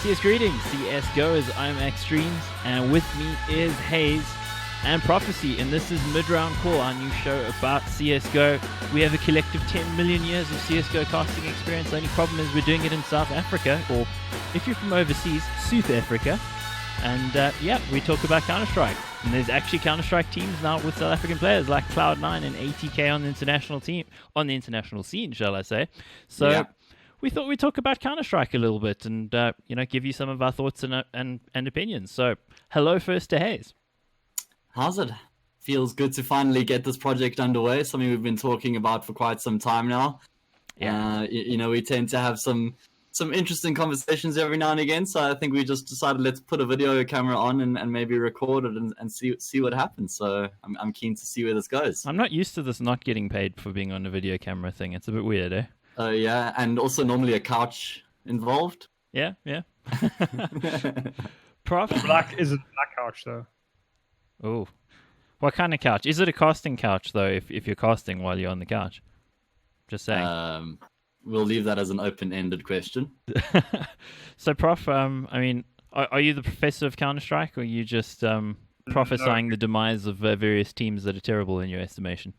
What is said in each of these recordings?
CS greetings, CSGOers, I'm axtremes, and with me is HAzE and Profeci, and this is Mid-Round Call, our new show about CSGO. We have a collective 10 million years of CSGO casting experience. The only problem is we're doing it in South Africa, or if you're from overseas, South Africa. And we talk about Counter-Strike. And there's actually Counter-Strike teams now with South African players like Cloud9 and ATK on the international scene, shall I say. So we thought we'd talk about Counter-Strike a little bit and give you some of our thoughts and opinions. So hello first to HAzE. How's it? Feels good to finally get this project underway. Something we've been talking about for quite some time now. Yeah. We tend to have some interesting conversations every now and again. So I think we just decided let's put a video camera on and maybe record it and see what happens. So I'm keen to see where this goes. I'm not used to this not getting paid for being on a video camera thing. It's a bit weird, eh? Yeah, and also normally a couch involved. Yeah. Prof? Black is a black couch though. Oh, what kind of couch? Is it a casting couch though? If you're casting while you're on the couch, just saying. We'll leave that as an open-ended question. So, Prof, are you the professor of Counter-Strike, or are you just prophesying the demise of various teams that are terrible in your estimation?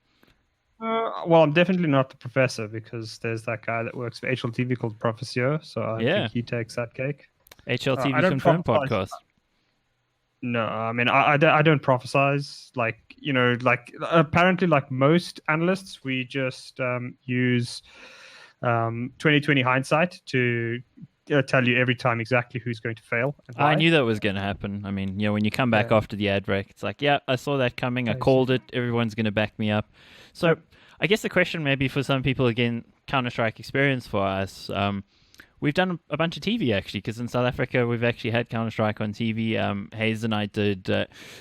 Well, I'm definitely not the professor because there's that guy that works for HLTV called Profesio, so I think he takes that cake. HLTV Confirmed podcast. No, I mean, I don't prophesize. Apparently, like most analysts, we just use 2020 hindsight to tell you every time exactly who's going to fail. I knew that was going to happen. I mean, when you come back after the ad break, it's like, I saw that coming. I called it. Everyone's going to back me up. So I guess the question maybe for some people, again, Counter-Strike experience for us, we've done a bunch of TV, actually, because in South Africa, we've actually had Counter-Strike on TV. HAzE and I did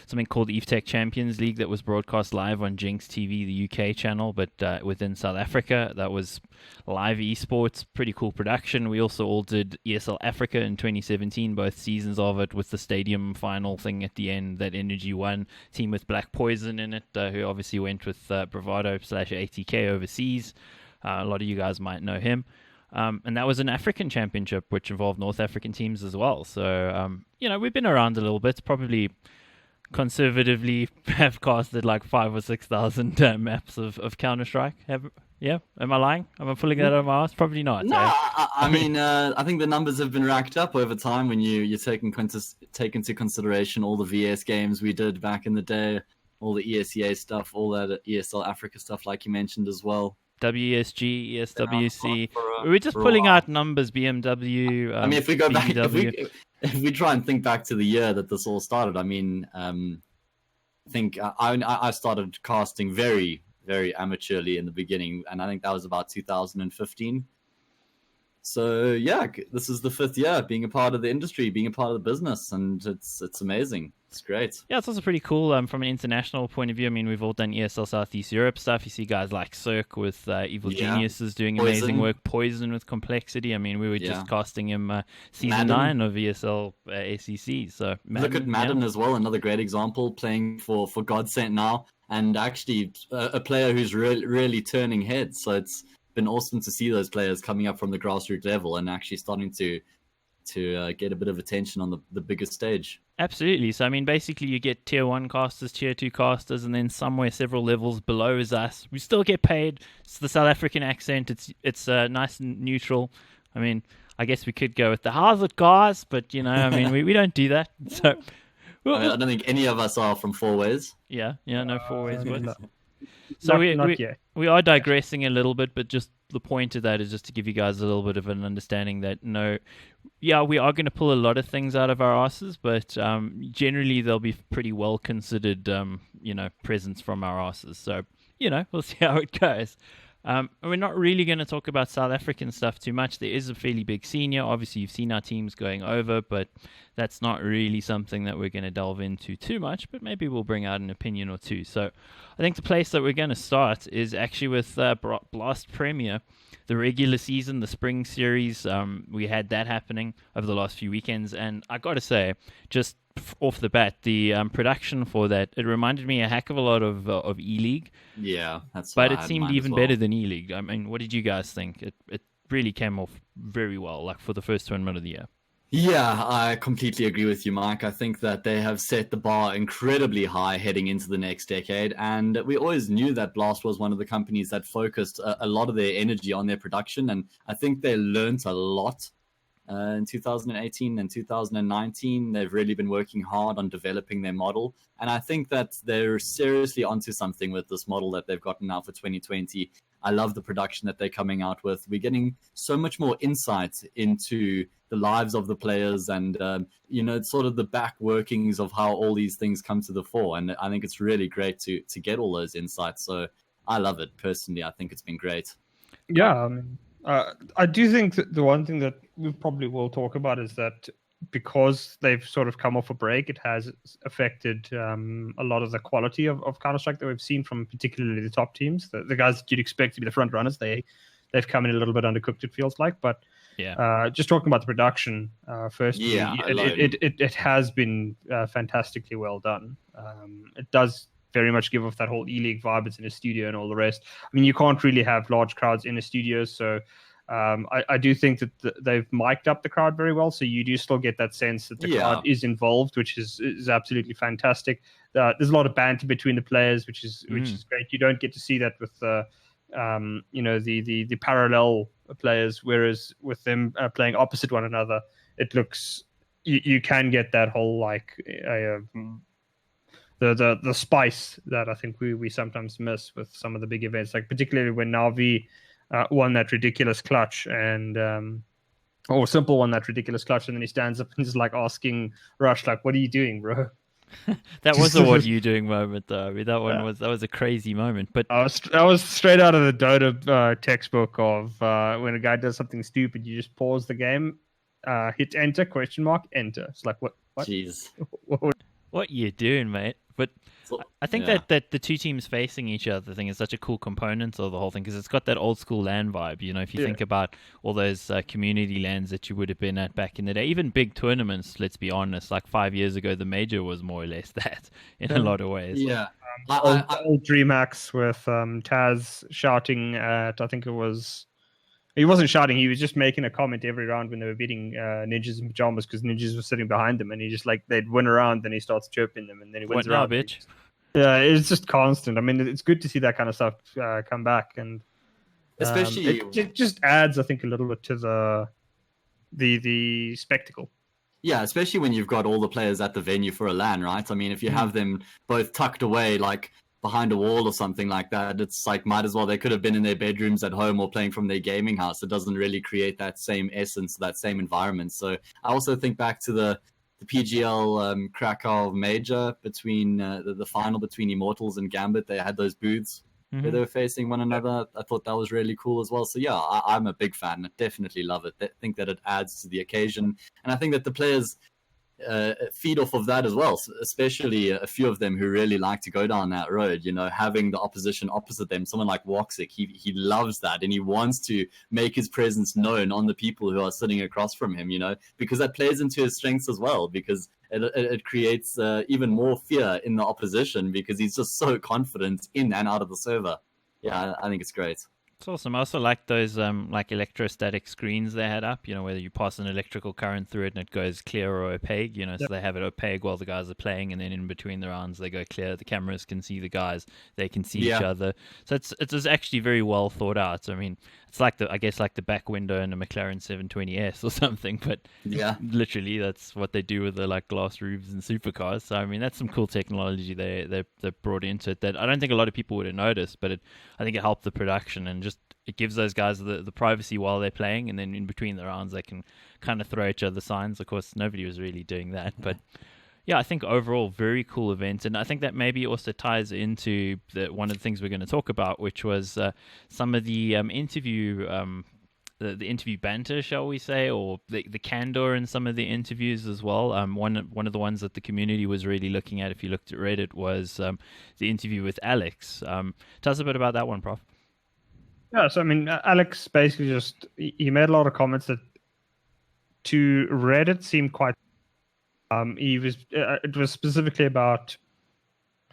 something called EVTech Champions League that was broadcast live on Jinx TV, the UK channel, but within South Africa, that was live esports, pretty cool production. We also all did ESL Africa in 2017, both seasons of it, with the stadium final thing at the end that Energy won, team with Black Poison in it, who obviously went with Bravado/ATK overseas. A lot of you guys might know him. And that was an African championship, which involved North African teams as well. So, we've been around a little bit. Probably conservatively have casted like 5,000 or 6,000 maps of Counter-Strike. Am I lying? Am I pulling that out of my ass? Probably not. No, I mean, I think the numbers have been racked up over time when you take into consideration all the VS games we did back in the day, all the ESEA stuff, all that ESL Africa stuff, like you mentioned as well. WESG, ESWC. We're just pulling out numbers, BMW. I mean, if we go back, if we try and think back to the year that this all started, I mean, I think I started casting very, very amateurly in the beginning, and I think that was about 2015. So yeah, this is the 5th year being a part of the industry, being a part of the business, and it's amazing. It's great. Yeah, it's also pretty cool from an international point of view. I mean, we've all done ESL Southeast Europe stuff. You see guys like Cirque with Evil Geniuses doing amazing work. Poison with Complexity. I mean, we were just casting him season 9 of ESL ACC. So look at Madden as well, another great example, playing for Godsent now, and actually a player who's really turning heads. So it's been awesome to see those players coming up from the grassroots level and actually starting to get a bit of attention on the biggest stage. Absolutely. So, I mean, basically you get tier 1 casters, tier 2 casters, and then somewhere several levels below is us. We still get paid. It's the South African accent. It's nice and neutral. I mean, I guess we could go with the "how's it, guys," but, we don't do that. So, I don't think any of us are from Four Ways. Yeah, no Four Ways. No. So we are digressing a little bit, but just the point of that is just to give you guys a little bit of an understanding that we are going to pull a lot of things out of our asses, but generally they'll be pretty well considered, presents from our asses. So, we'll see how it goes. We're not really going to talk about South African stuff too much. There is a fairly big senior. Obviously, you've seen our teams going over, but that's not really something that we're going to delve into too much, but maybe we'll bring out an opinion or two. So I think the place that we're going to start is actually with Blast Premier, the regular season, the spring series. We had that happening over the last few weekends, and I got to say, just off the bat, the production for that, it reminded me a heck of a lot of E-League. Yeah, that's. But it seemed even better than E-League. I mean, what did you guys think? It really came off very well, like for the first tournament of the year. Yeah, I completely agree with you, Mike. I think that they have set the bar incredibly high heading into the next decade. And we always knew that Blast was one of the companies that focused a lot of their energy on their production. And I think they learned a lot in 2018 and 2019. They've really been working hard on developing their model. And I think that they're seriously onto something with this model that they've gotten now for 2020. I love the production that they're coming out with. We're getting so much more insight into the lives of the players and, it's sort of the back workings of how all these things come to the fore. And I think it's really great to get all those insights. So I love it personally. I think it's been great. Yeah, I do think that the one thing that we probably will talk about is that because they've sort of come off a break, it has affected a lot of the quality of Counter-Strike that we've seen from particularly the top teams. The guys that you'd expect to be the front runners, they've come in a little bit undercooked, it feels like. But just talking about the production first, it has been fantastically well done. It does very much give off that whole E-League vibe. It's in a studio and all the rest. I mean, you can't really have large crowds in a studio, so I do think that they've mic'd up the crowd very well, so you do still get that sense that the crowd is involved, which is absolutely fantastic. There's a lot of banter between the players, which is great. You don't get to see that with the parallel players, whereas with them playing opposite one another, it looks you can get that whole the spice that I think we sometimes miss with some of the big events, like particularly when Navi won that ridiculous clutch and or Simple won that ridiculous clutch, and then he stands up and is like asking Rush, like, "What are you doing, bro?" That was a "what are you doing" moment, though. I mean, that was a crazy moment. But I was straight out of the Dota textbook of when a guy does something stupid, you just pause the game, hit enter, question mark, enter. It's like what? Jeez. What you doing, mate? But I think that the two teams facing each other thing is such a cool component of the whole thing, because it's got that old school LAN vibe. You know, if you think about all those community LANs that you would have been at back in the day, even big tournaments, let's be honest, like 5 years ago, the major was more or less that in a lot of ways. Yeah. Old DreamHack with Taz shouting at, I think it was... He wasn't shouting. He was just making a comment every round when they were beating Ninjas in pajamas, because Ninjas was sitting behind them, and he just they'd win a round, then he starts chirping them, and then he wins around. Bitch? Yeah, it's just constant. I mean, it's good to see that kind of stuff come back, and especially it just adds, I think, a little bit to the spectacle. Yeah, especially when you've got all the players at the venue for a LAN, right? I mean, if you have them both tucked away, like behind a wall or something like that, it's like, might as well, they could have been in their bedrooms at home or playing from their gaming house. It doesn't really create that same essence, that same environment. So I also think back to the PGL Krakow major between the final between Immortals and Gambit. They had those booths where they were facing one another. I thought that was really cool as well. So yeah, I'm a big fan. I definitely love it. I think that it adds to the occasion, and I think that the players feed off of that as well, especially a few of them who really like to go down that road, you know, having the opposition opposite them. Someone like Woxic, he loves that, and he wants to make his presence known on the people who are sitting across from him, you know, because that plays into his strengths as well, because it creates even more fear in the opposition, because he's just so confident in and out of the server. Yeah, I think it's great. It's awesome. I also like those like electrostatic screens they had up, you know, whether you pass an electrical current through it and it goes clear or opaque, you know, so they have it opaque while the guys are playing, and then in between the rounds they go clear. The cameras can see the guys, they can see each other. So it's actually very well thought out. I mean, it's like the back window in a McLaren 720S or something, but literally that's what they do with the like glass roofs and supercars. So I mean, that's some cool technology they brought into it that I don't think a lot of people would have noticed, but I think it helped the production, and just it gives those guys the privacy while they're playing, and then in between the rounds they can kind of throw each other signs. Of course, nobody was really doing that, but yeah, I think overall very cool event, and I think that maybe also ties into one of the things we're going to talk about, which was some of the interview. The interview banter, shall we say, or the candor in some of the interviews as well. One of the ones that the community was really looking at, if you looked at Reddit, was the interview with Alex. Tell us a bit about that one, Prof. Yeah, so I mean, Alex basically he made a lot of comments that to Reddit seemed quite. It was specifically about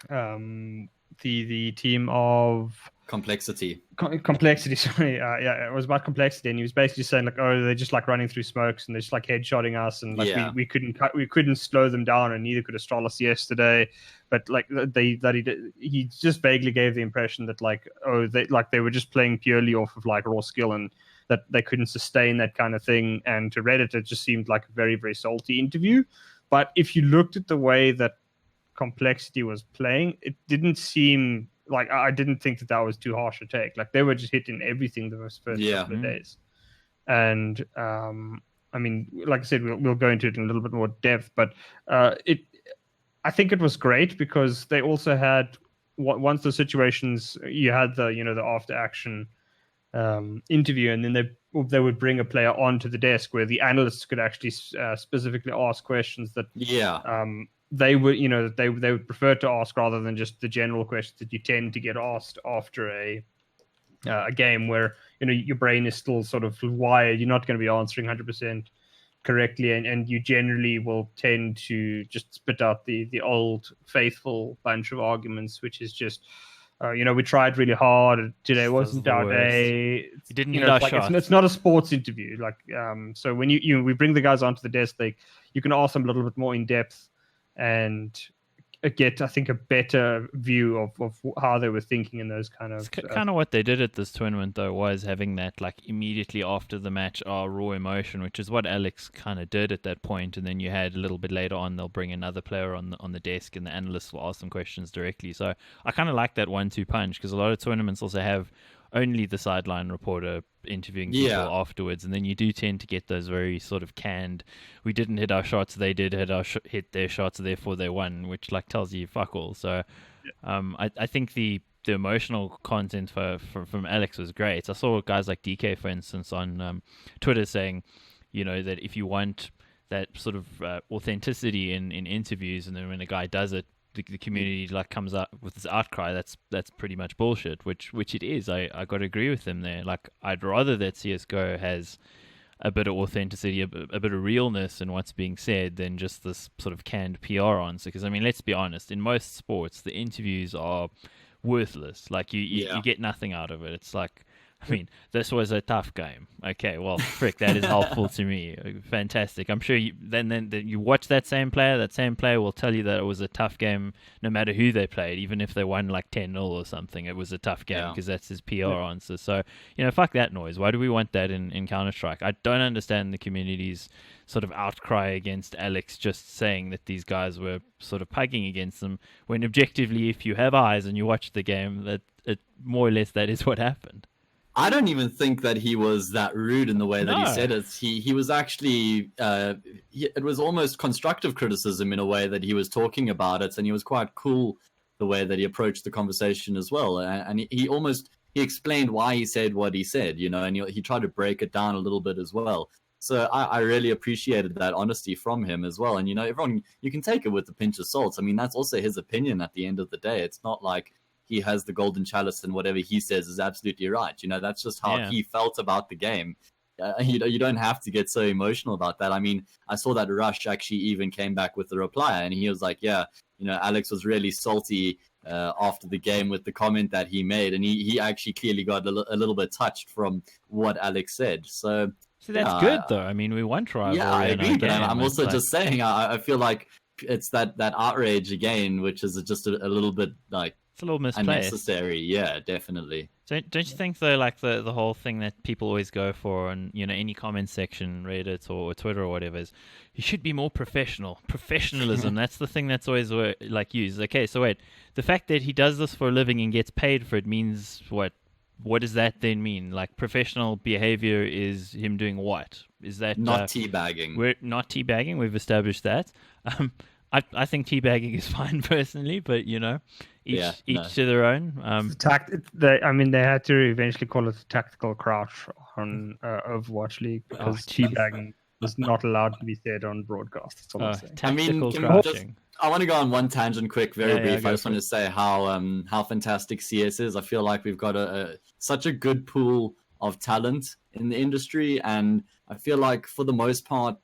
the team of complexity. Complexity, sorry. Yeah, it was about complexity, and he was basically saying like, oh, they're just like running through smokes and they're just like headshotting us, and like we couldn't slow them down, and neither could Astralis yesterday. But like he just vaguely gave the impression that like, oh, they were just playing purely off of like raw skill, and that they couldn't sustain that kind of thing. And to Reddit, it just seemed like a very, very salty interview. But if you looked at the way that complexity was playing, it didn't seem like, I didn't think that was too harsh a take. Like, they were just hitting everything the first couple of days. And I mean, like I said, we'll go into it in a little bit more depth, but I think it was great because they also had, once the situations, you had the after action interview, and then they would bring a player onto the desk where the analysts could actually specifically ask questions that they would they would prefer to ask, rather than just the general questions that you tend to get asked after a game where your brain is still sort of wired. You're not going to be answering 100% correctly, and you generally will tend to just spit out the old faithful bunch of arguments, which is just we tried really hard. Today wasn't our day. You didn't need our shots. It's not a sports interview. Like, so when we bring the guys onto the desk, you can ask them a little bit more in depth and get, I think, a better view of how they were thinking in those kind of. It's kind of what they did at this tournament, though, was having that like immediately after the match, raw emotion, which is what Alex kind of did at that point. And then you had a little bit later on, they'll bring another player on the desk, and the analysts will ask them questions directly. So I kind of like that 1-2 punch, because a lot of tournaments also have only the sideline reporter interviewing people afterwards, and then you do tend to get those very sort of canned, we didn't hit our shots, they did hit their shots, therefore they won, which like tells you fuck all. So I think the emotional content from Alex was great. I saw guys like DK, for instance, on Twitter saying, that if you want that sort of authenticity in interviews, and then when a guy does it, the community like comes up with this outcry, that's pretty much bullshit, which it is. I got to agree with them there. Like, I'd rather that CSGO has a bit of authenticity, a bit of realness in what's being said, than just this sort of canned PR answer. Because I mean, let's be honest, in most sports the interviews are worthless. Like you get nothing out of it. It's like, I mean, this was a tough game. Okay, well, frick, that is helpful to me. Fantastic. I'm sure then you watch that same player will tell you that it was a tough game no matter who they played, even if they won like 10-0 or something. It was a tough game because that's his PR answer. So, fuck that noise. Why do we want that in Counter-Strike? I don't understand the community's sort of outcry against Alex just saying that these guys were sort of pugging against them, when objectively, if you have eyes and you watch the game, that it more or less that is what happened. I don't even think that he was that rude in the way that he said it. He was actually, it was almost constructive criticism in a way that he was talking about it, and he was quite cool the way that he approached the conversation as well. And he explained why he said what he said, and he tried to break it down a little bit as well. So I really appreciated that honesty from him as well. And, everyone, you can take it with a pinch of salt. I mean, that's also his opinion at the end of the day. It's not like he has the golden chalice and whatever he says is absolutely right. That's just how he felt about the game. You don't have to get so emotional about that. I mean, I saw that Rush actually even came back with a reply, and he was like, Alex was really salty after the game with the comment that he made, and he actually clearly got a little bit touched from what Alex said. So that's good, though. I mean, we won rivalry. Yeah, I agree. But I'm also just saying, I feel like it's that outrage again, which is just a little bit like, it's a little misplaced. Unnecessary, yeah, definitely. So don't you think, though, like the whole thing that people always go for on, any comment section, Reddit or Twitter or whatever, is you should be more professional. Professionalism, that's the thing that's always like used. Okay, so wait, the fact that he does this for a living and gets paid for it means what? What does that then mean? Like, professional behavior is him doing what? Is that not teabagging? We're not teabagging. We've established that. I think teabagging is fine personally, but each to their own. They had to eventually call it tactical crouch on Overwatch League, because teabagging was not allowed to be said on broadcast. That's all I'm saying. Tactical crouching. I want to go on one tangent quick, very brief. I just want to say how fantastic CS is. I feel like we've got such a good pool of talent in the industry, and I feel like for the most part,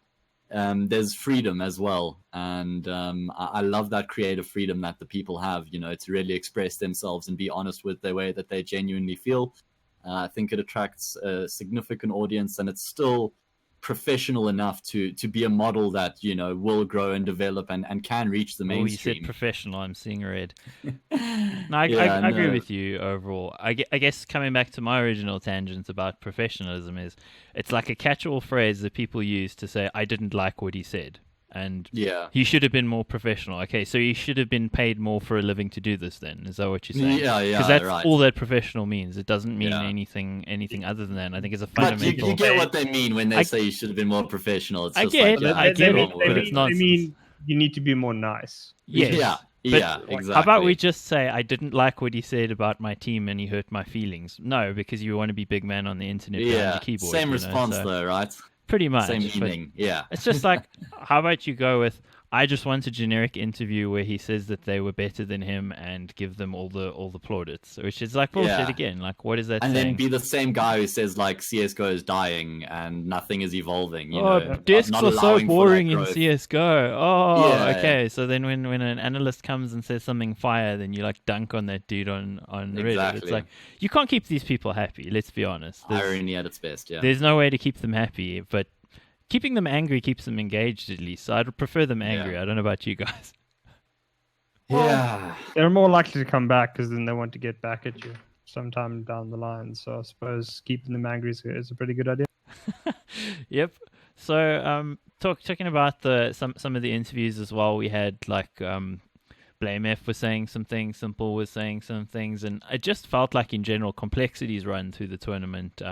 there's freedom as well, and I love that creative freedom that the people have, you know, to really express themselves and be honest with the way that they genuinely feel. I think it attracts a significant audience, and it's still professional enough to be a model that, you know, will grow and develop and can reach the mainstream. You said professional. I'm seeing red. No, I agree with you overall. I guess coming back to my original tangent about professionalism is it's like a catch-all phrase that people use to say, I didn't like what he said. And he should have been more professional. Okay, so he should have been paid more for a living to do this then. Is that what you're saying? Yeah, because that's all that professional means. It doesn't mean anything other than that. And I think it's a fundamental... But you get what they mean when they say you should have been more professional. It's I get it, but it's nonsense. I mean, you need to be more nice. Yes. Yeah, exactly. How about we just say, I didn't like what he said about my team and he hurt my feelings? No, because you want to be big man on the internet behind the keyboard. Same response though, right? Pretty much. Same meaning, yeah. It's just like, how about you go with, I just want a generic interview where he says that they were better than him and give them all the plaudits, which is like bullshit again. Like, what is that saying? And then be the same guy who says, like, CSGO is dying and nothing is evolving. You know, discs are so boring in CSGO. Okay. So then when an analyst comes and says something fire, then you, like, dunk on that dude on Reddit. It's like, you can't keep these people happy, let's be honest. Irony at its best, yeah. There's no way to keep them happy, but keeping them angry keeps them engaged, at least. So I'd prefer them angry. I don't know about you guys. Yeah. They're more likely to come back because then they want to get back at you sometime down the line. So I suppose keeping them angry is a pretty good idea. Yep. So talking about some of the interviews as well, we had like Blame F was saying some things, Simple was saying some things, and it just felt like in general Complexity's run through the tournament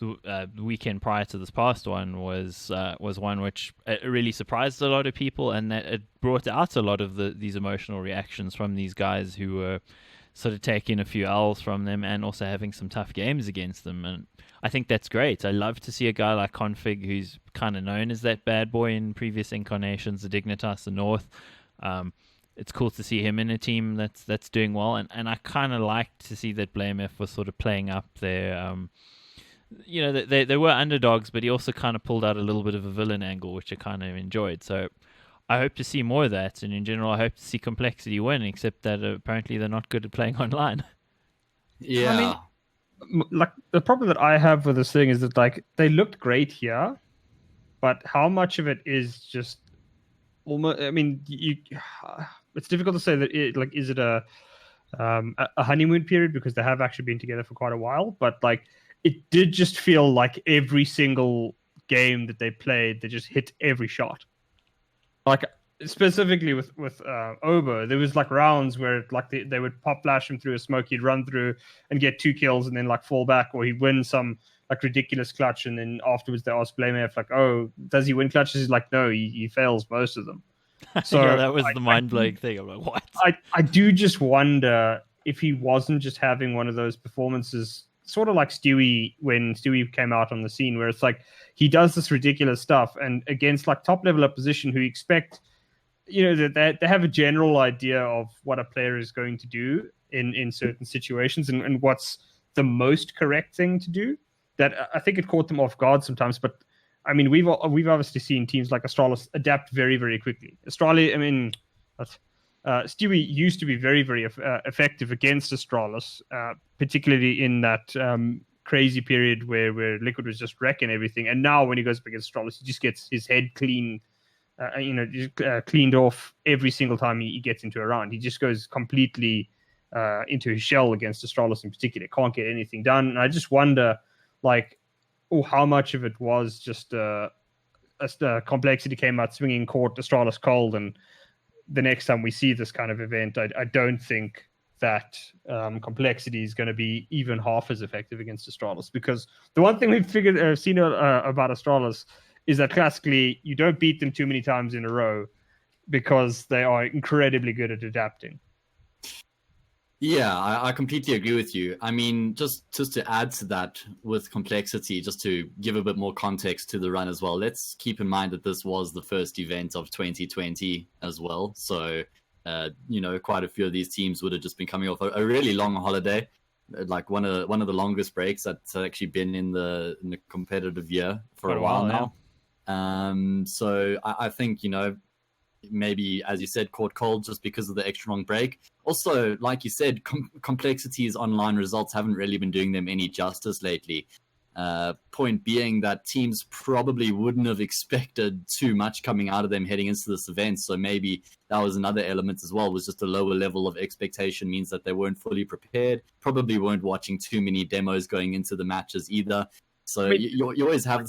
the weekend prior to this past one was one which really surprised a lot of people, and that it brought out a lot of these emotional reactions from these guys who were sort of taking a few L's from them and also having some tough games against them. And I think that's great. I love to see a guy like Config, who's kind of known as that bad boy in previous incarnations, the Dignitas, the North. It's cool to see him in a team that's doing well, and I kind of like to see that Blame F was sort of playing up their you know, they were underdogs, but he also kind of pulled out a little bit of a villain angle, which I kind of enjoyed. So I hope to see more of that. And in general, I hope to see Complexity win, except that apparently they're not good at playing online. Yeah. I mean, like, the problem that I have with this thing is that, like, they looked great here, but how much of it is just almost, I mean, it's difficult to say that is it a honeymoon period, because they have actually been together for quite a while, but like, it did just feel like every single game that they played, they just hit every shot. Like, specifically with Obo, there was like rounds where like they would pop flash him through a smoke, he'd run through and get 2 kills and then like fall back, or he'd win some like ridiculous clutch, and then afterwards they ask Blame F like, oh, does he win clutches? He's like, no, he fails most of them. So yeah, that was the mind-blowing thing. I'm like, what? I do just wonder if he wasn't just having one of those performances, sort of like Stewie, when Stewie came out on the scene, where it's like he does this ridiculous stuff, and against like top level opposition who expect, you know, that they have a general idea of what a player is going to do in certain situations and what's the most correct thing to do. That I think it caught them off guard sometimes. But I mean, we've obviously seen teams like Astralis adapt very, very quickly. Astralis, I mean, Stewie used to be very, very effective against Astralis, particularly in that crazy period where Liquid was just wrecking everything. And now when he goes up against Astralis, he just gets his head clean, cleaned off every single time he gets into a round. He just goes completely into his shell against Astralis in particular. Can't get anything done. And I just wonder, like, how much of it was just Complexity came out swinging court, Astralis cold, and the next time we see this kind of event, I don't think that Complexity is going to be even half as effective against Astralis, because the one thing we've seen about Astralis is that classically you don't beat them too many times in a row because they are incredibly good at adapting. Yeah, I completely agree with you. I mean, just to add to that with Complexity, just to give a bit more context to the run as well, let's keep in mind that this was the first event of 2020 as well. So, quite a few of these teams would have just been coming off a really long holiday, like one of the longest breaks that's actually been in the competitive year for a while now. So I think, maybe, as you said, caught cold just because of the extra long break. Also, like you said, complexities online results haven't really been doing them any justice lately. Point being that teams probably wouldn't have expected too much coming out of them heading into this event. So maybe that was another element as well, was just a lower level of expectation means that they weren't fully prepared, probably weren't watching too many demos going into the matches either. So you always have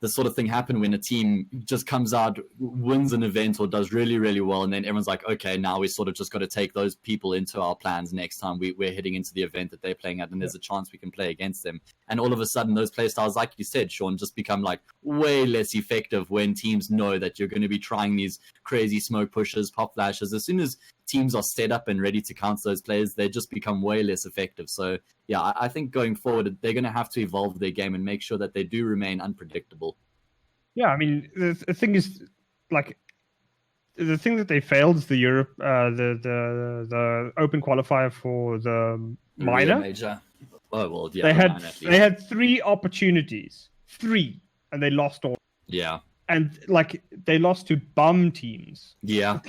this sort of thing happen when a team just comes out, wins an event or does really, really well, and then everyone's like, okay, now we sort of just got to take those people into our plans next time we're heading into the event that they're playing at, and there's a chance we can play against them. And all of a sudden, those play styles, like you said, Sean, just become like way less effective when teams know that you're going to be trying these crazy smoke pushes, pop flashes. As soon as teams are set up and ready to counter those players, they just become way less effective. So yeah, I think going forward, they're going to have to evolve their game and make sure that they do remain unpredictable. Yeah, I mean, the thing is, like, the thing that they failed is the Europe, the open qualifier for the minor. Major. Oh well, yeah. They had 3 opportunities, and they lost all. Yeah. And like they lost to bum teams. Yeah.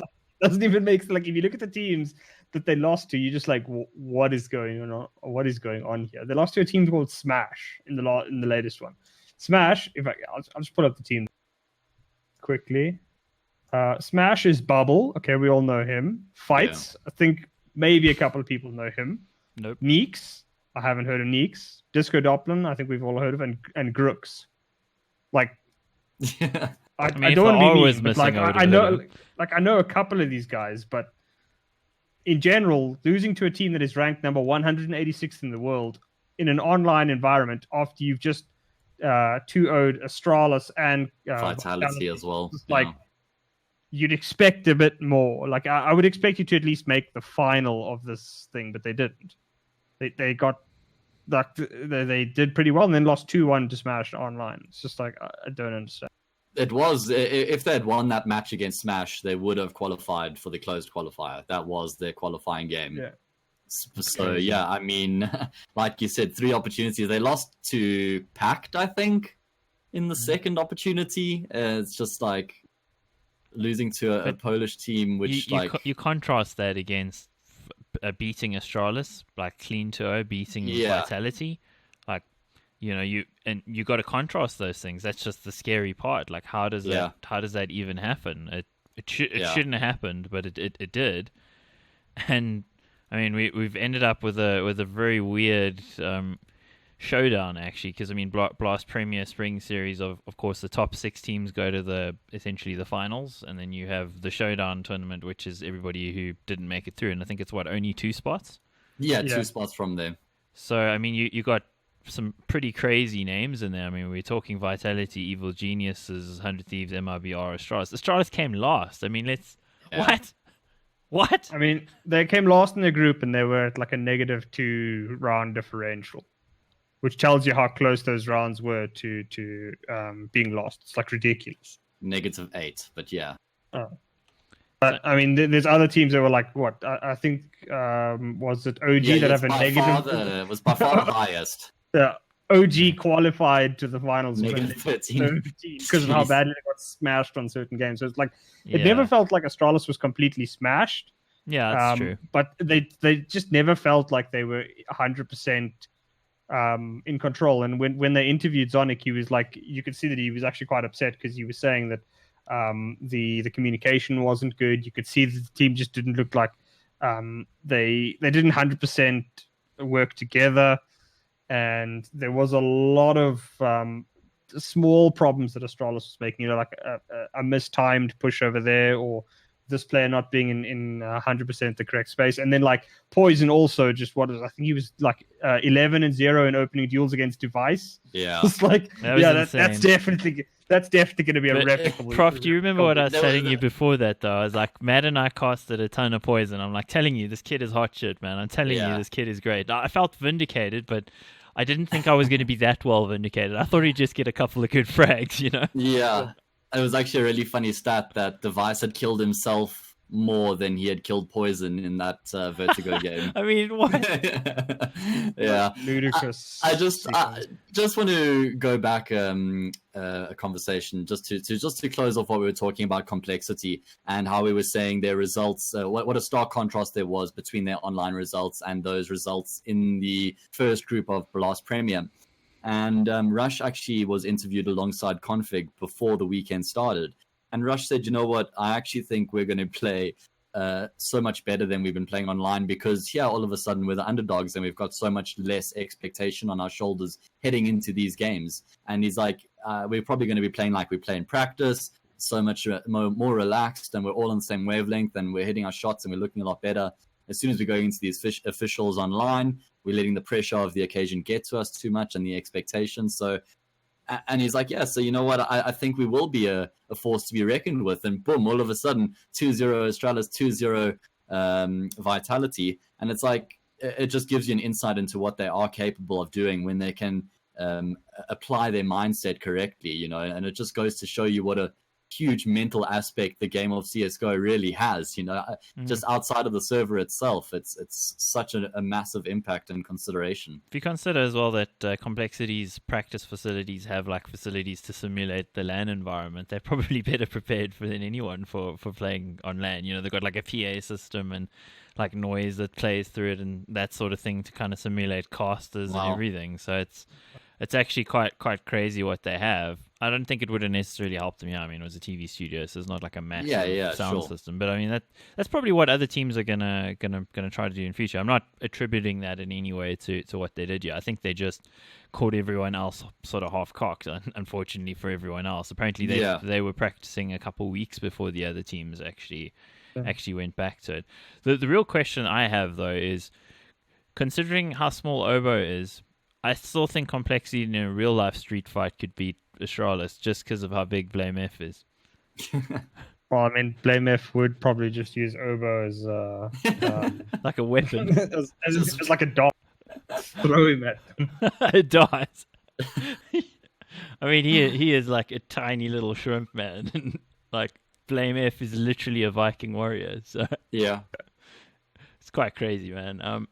Doesn't even make, like, if you look at the teams that they lost to, you're just like, what is going on? What is going on here? They lost to a team called Smash in the latest one. Smash, I'll just put up the team quickly. Smash is Bubble. Okay, we all know him. Fights, yeah. I think maybe a couple of people know him. Nope. Neeks, I haven't heard of Neeks. Disco Doppler, I think we've all heard of, and Grooks. Like, yeah. I don't want to be mean, but like I know a couple of these guys, but in general, losing to a team that is ranked number 186th in the world in an online environment after you've just 2-0'd Astralis and Vitality as well. Like, you'd expect a bit more. Like, I would expect you to at least make the final of this thing, but they didn't. They got like they did pretty well and then lost 2-1 to Smash online. It's just like, I don't understand. It was, if they had won that match against Smash, they would have qualified for the closed qualifier. That was their qualifying game. Yeah. So, yeah, I mean, like you said, 3 opportunities. They lost to Pact, I think, in the second opportunity. It's just like losing to a Polish team, which you contrast that against beating Astralis, like clean 2-0, beating Vitality. Like, you got to contrast those things. That's just the scary part. Like, how does that even happen? It shouldn't have happened, but it did. And I mean, we've ended up with a very weird showdown, actually, because I mean, Blast Premier Spring Series, of course, the top 6 teams go to essentially the finals, and then you have the showdown tournament, which is everybody who didn't make it through, and I think it's only 2 spots. Yeah, 2 spots from there. So I mean, you got some pretty crazy names in there. I mean, we're talking Vitality, Evil Geniuses, 100 Thieves, MRBR, Astralis. Astralis came last. I mean, What? I mean, they came last in the group and they were at like a -2 round differential, which tells you how close those rounds were to being lost. It's like ridiculous. -8, but yeah. But I mean, there's other teams that were like, what? I think was it OG that have a negative? It was by far the highest. Yeah. OG qualified to the finals -13 because of how badly they got smashed on certain games. So it's like it never felt like Astralis was completely smashed. Yeah, that's true. But they just never felt like they were 100% in control. And when they interviewed Zonic, he was like, you could see that he was actually quite upset because he was saying that the communication wasn't good. You could see that the team just didn't look like they didn't 100% work together. And there was a lot of small problems that Astralis was making, like a mistimed push over there, or this player not being in 100% the correct space. And then like Poison also I think he was like 11-0 in opening duels against Device. Yeah. It's like, that's definitely going to be a replicable. Prof, do you remember what I was telling you before that, though? I was like, Matt and I casted a ton of Poison. I'm like, telling you, this kid is hot shit, man. I'm telling you, this kid is great. I felt vindicated, but I didn't think I was going to be that well vindicated. I thought he'd just get a couple of good frags, Yeah. It was actually a really funny stat that Device had killed himself more than he had killed Poison in that Vertigo game. I mean, what? Yeah, ludicrous. I just want to go back a conversation just to close off what we were talking about complexity and how we were saying their results. What a stark contrast there was between their online results and those results in the first group of Blast Premier. And Rush actually was interviewed alongside Config before the weekend started. And Rush said, you know what, I actually think we're going to play so much better than we've been playing online because here all of a sudden we're the underdogs and we've got so much less expectation on our shoulders heading into these games. And he's like, we're probably going to be playing like we play in practice, so much more relaxed, and we're all on the same wavelength and we're hitting our shots and we're looking a lot better. As soon as we go into these officials online, we're letting the pressure of the occasion get to us too much and the expectations. So, and he's like, yeah, so you know what? I think we will be a force to be reckoned with. And boom, all of a sudden, 2-0 Astralis, 2-0 Vitality. And it's like, it just gives you an insight into what they are capable of doing when they can apply their mindset correctly, you know. And it just goes to show you what a huge mental aspect the game of CSGO really has, you know, just outside of the server itself. It's such a massive impact and consideration. If you consider as well that Complexity's practice facilities have like facilities to simulate the LAN environment, they're probably better prepared than anyone for playing on LAN. You know, they've got like a PA system and like noise that plays through it and that sort of thing to kind of simulate casters and everything. So it's actually quite crazy what they have. I don't think it would have necessarily helped them. Yeah, I mean, it was a TV studio, so it's not like a massive sound system. But I mean, that's probably what other teams are gonna try to do in future. I'm not attributing that in any way to what they did. Yeah, I think they just caught everyone else sort of half cocked. Unfortunately for everyone else, apparently they were practicing a couple weeks before the other teams actually went back to it. The real question I have though is, considering how small Obo is, I still think Complexity in a real life street fight could beat Astralis just because of how big Blame F is. Well, I mean, Blame F would probably just use Obo as like a weapon, as like a dot. Throw him at them. It dies. I mean, he is like a tiny little shrimp man, and like Blame F is literally a Viking warrior. So yeah, it's quite crazy, man.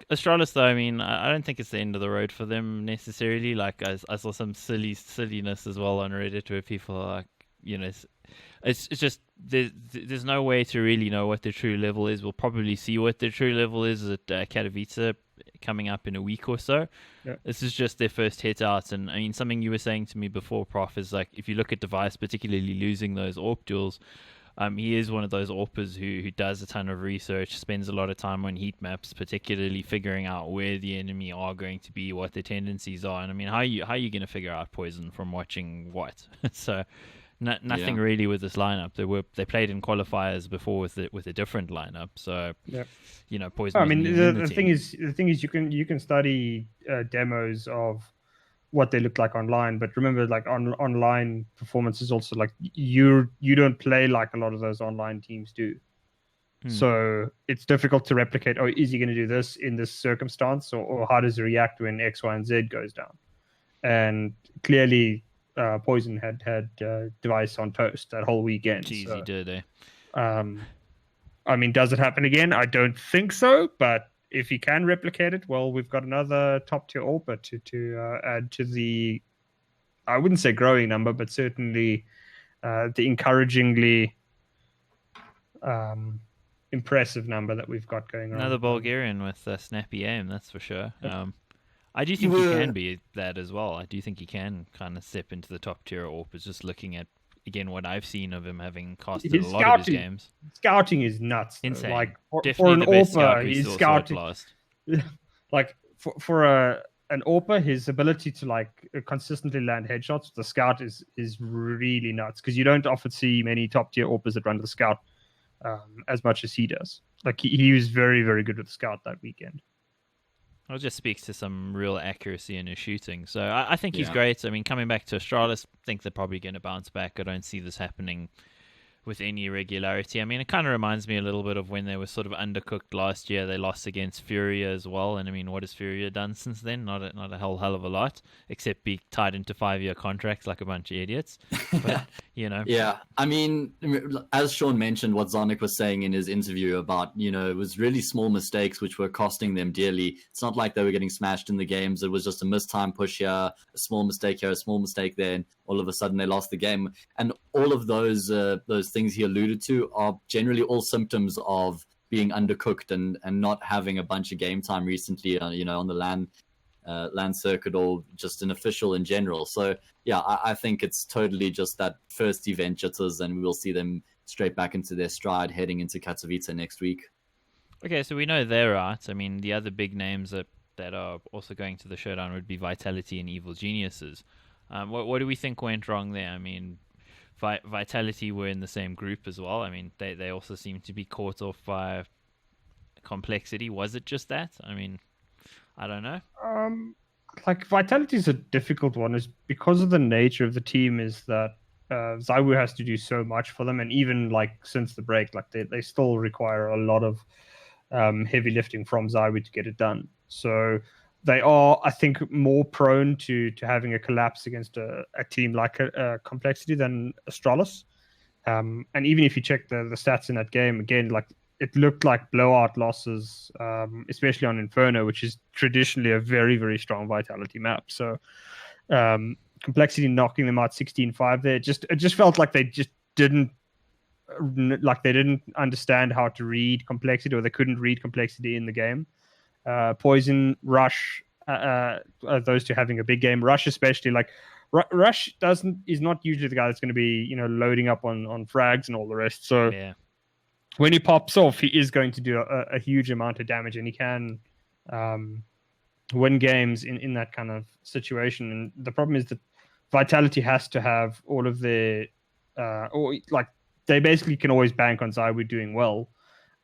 Astralis, though, I mean, I don't think it's the end of the road for them necessarily. Like, I saw some silliness as well on Reddit where people are like, you know, it's just there's no way to really know what their true level is. We'll probably see what their true level is at Katowice coming up in a week or so. Yeah. This is just their first hit out, and I mean, something you were saying to me before, Prof, is like if you look at Device, particularly losing those AWP duels. He is one of those AWPers who does a ton of research, spends a lot of time on heat maps, particularly figuring out where the enemy are going to be, what their tendencies are. And I mean, how are you going to figure out Poison from watching what? So nothing really with this lineup. They played in qualifiers before with a different lineup. So you know, Poison. I mean, the thing is you can study demos of what they look like online, but remember, like online performance is also like you don't play like a lot of those online teams do. So it's difficult to replicate. Oh, is he going to do this in this circumstance, or how does he react when X, Y, and Z goes down? And clearly, Poison had Device on toast that whole weekend. Jeez, he did, eh? I mean, does it happen again? I don't think so, but if he can replicate it, well, we've got another top tier AWPer to add to the, I wouldn't say growing number, but certainly the encouragingly impressive number that we've got going on. Another Bulgarian with snappy aim, that's for sure. I do think he can be that as well. I do think he can kind of step into the top tier AWPers, just looking at, again, what I've seen of him having casted a lot of his games. Scouting is nuts. Insane. Like for an an AWPer, he's scouting. Like for an AWPer, his ability to like consistently land headshots with the scout is really nuts, because you don't often see many top tier AWPers that run the scout as much as he does. Like he was very, very good with the scout that weekend. It just speaks to some real accuracy in his shooting. So I think he's great. I mean, coming back to Astralis, I think they're probably going to bounce back. I don't see this happening with any regularity. I mean, it kind of reminds me a little bit of when they were sort of undercooked last year. They lost against Furia as well, and I mean, what has Furia done since then? Not a hell of a lot, except be tied into 5-year contracts like a bunch of idiots. But Yeah, I mean, as Sean mentioned, what Zarnik was saying in his interview about, it was really small mistakes which were costing them dearly. It's not like they were getting smashed in the games. It was just a missed time push here, a small mistake here, a small mistake there, and all of a sudden they lost the game. And all of those things he alluded to are generally all symptoms of being undercooked and not having a bunch of game time recently, on the LAN circuit or just an official in general. So yeah, I think it's totally just that first event jitters, and we will see them straight back into their stride heading into Katowice next week. Okay, so we know they're out. I mean, the other big names that are also going to the showdown would be Vitality and Evil Geniuses. What do we think went wrong there? I mean, Vitality were in the same group as well. I mean, they also seem to be caught off by complexity. Was it just that? I mean, I don't know. Like Vitality is a difficult one, is because of the nature of the team. Is that ZywOo has to do so much for them, and even like since the break, like they still require a lot of heavy lifting from ZywOo to get it done. So they are, I think, more prone to having a collapse against a team like a Complexity than Astralis. And even if you check the stats in that game, again, like it looked like blowout losses, especially on Inferno, which is traditionally a very, very strong Vitality map. So Complexity knocking them out 16-5 there, it just felt like they just didn't understand how to read Complexity, or they couldn't read Complexity in the game. Poison, Rush, those two having a big game. Rush especially, like Rush is not usually the guy that's going to be loading up on frags and all the rest. So yeah, when he pops off, he is going to do a huge amount of damage, and he can win games in that kind of situation. And the problem is that Vitality has to have all of their they basically can always bank on ZywOo doing well,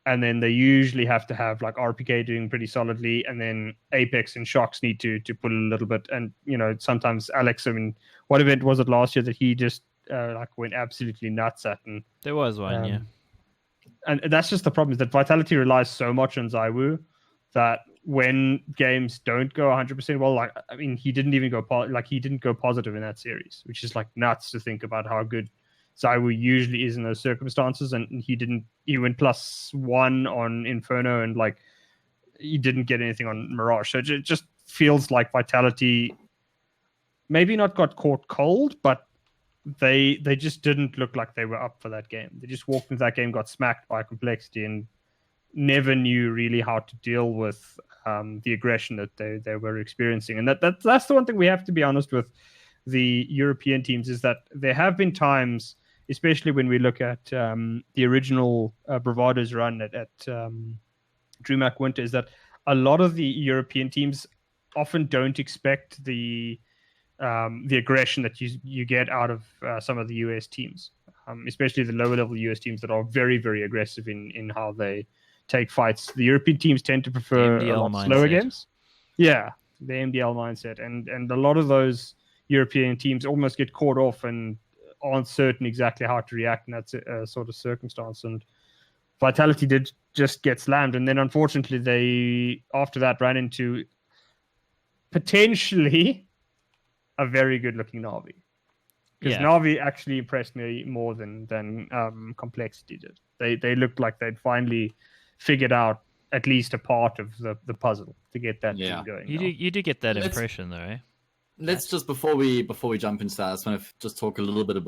and then they usually have to have like RPK doing pretty solidly, and then Apex and Shocks need to pull a little bit. And sometimes Alex, I mean, what event was it last year that he just went absolutely nuts at? And there was one, yeah. And that's just the problem, is that Vitality relies so much on ZywOo that when games don't go 100% well, like, I mean, he didn't even go positive in that series, which is like nuts to think about how good ZywOo usually is in those circumstances. And he went +1 on Inferno, and like he didn't get anything on Mirage. So it just feels like Vitality maybe not got caught cold, but they just didn't look like they were up for that game. They just walked into that game, got smacked by Complexity, and never knew really how to deal with the aggression that they were experiencing. And that's the one thing we have to be honest with the European teams, is that there have been times, especially when we look at the original Bravado's run at DreamHack Winter, is that a lot of the European teams often don't expect the aggression that you get out of some of the US teams, especially the lower level US teams that are very, very aggressive in how they take fights. The European teams tend to prefer a lot slower games. Yeah, the MDL mindset, and a lot of those European teams almost get caught off and aren't certain exactly how to react in that sort of circumstance. And Vitality did just get slammed, and then unfortunately they after that ran into potentially a very good looking Na'Vi, because Na'Vi actually impressed me more than Complexity did. They looked like they'd finally figured out at least a part of the puzzle to get that team going. You do get that impression though, eh? Let's just before we jump into that, I just want to just talk a little bit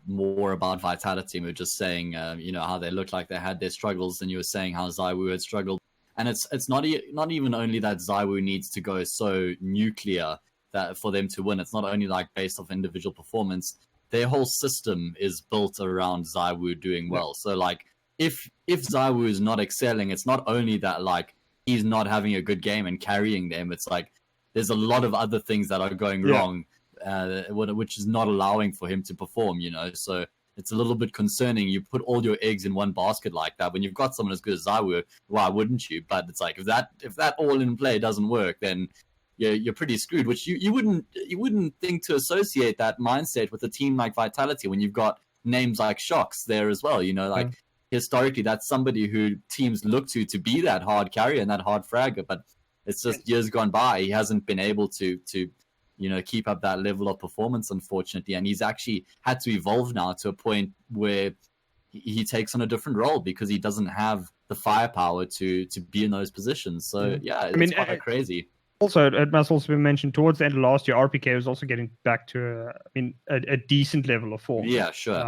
more about Vitality. We were just saying, how they looked like they had their struggles, and you were saying how ZywOo had struggled. And it's not even only that ZywOo needs to go so nuclear that for them to win. It's not only like based off individual performance. Their whole system is built around ZywOo doing well. So like if ZywOo is not excelling, it's not only that like he's not having a good game and carrying them. It's like there's a lot of other things that are going wrong, which is not allowing for him to perform. So it's a little bit concerning. You put all your eggs in one basket like that when you've got someone as good as ZywOo. Why wouldn't you? But it's like if that all in play doesn't work, then you're pretty screwed. Which you wouldn't think to associate that mindset with a team like Vitality when you've got names like Shox there as well. Like historically, that's somebody who teams look to be that hard carrier and that hard fragger. But it's just years gone by, he hasn't been able to keep up that level of performance, unfortunately. And he's actually had to evolve now to a point where he takes on a different role because he doesn't have the firepower to be in those positions. So it's quite crazy. Also, it must also be mentioned towards the end of last year, RPK was also getting back to a decent level of form. Yeah, sure.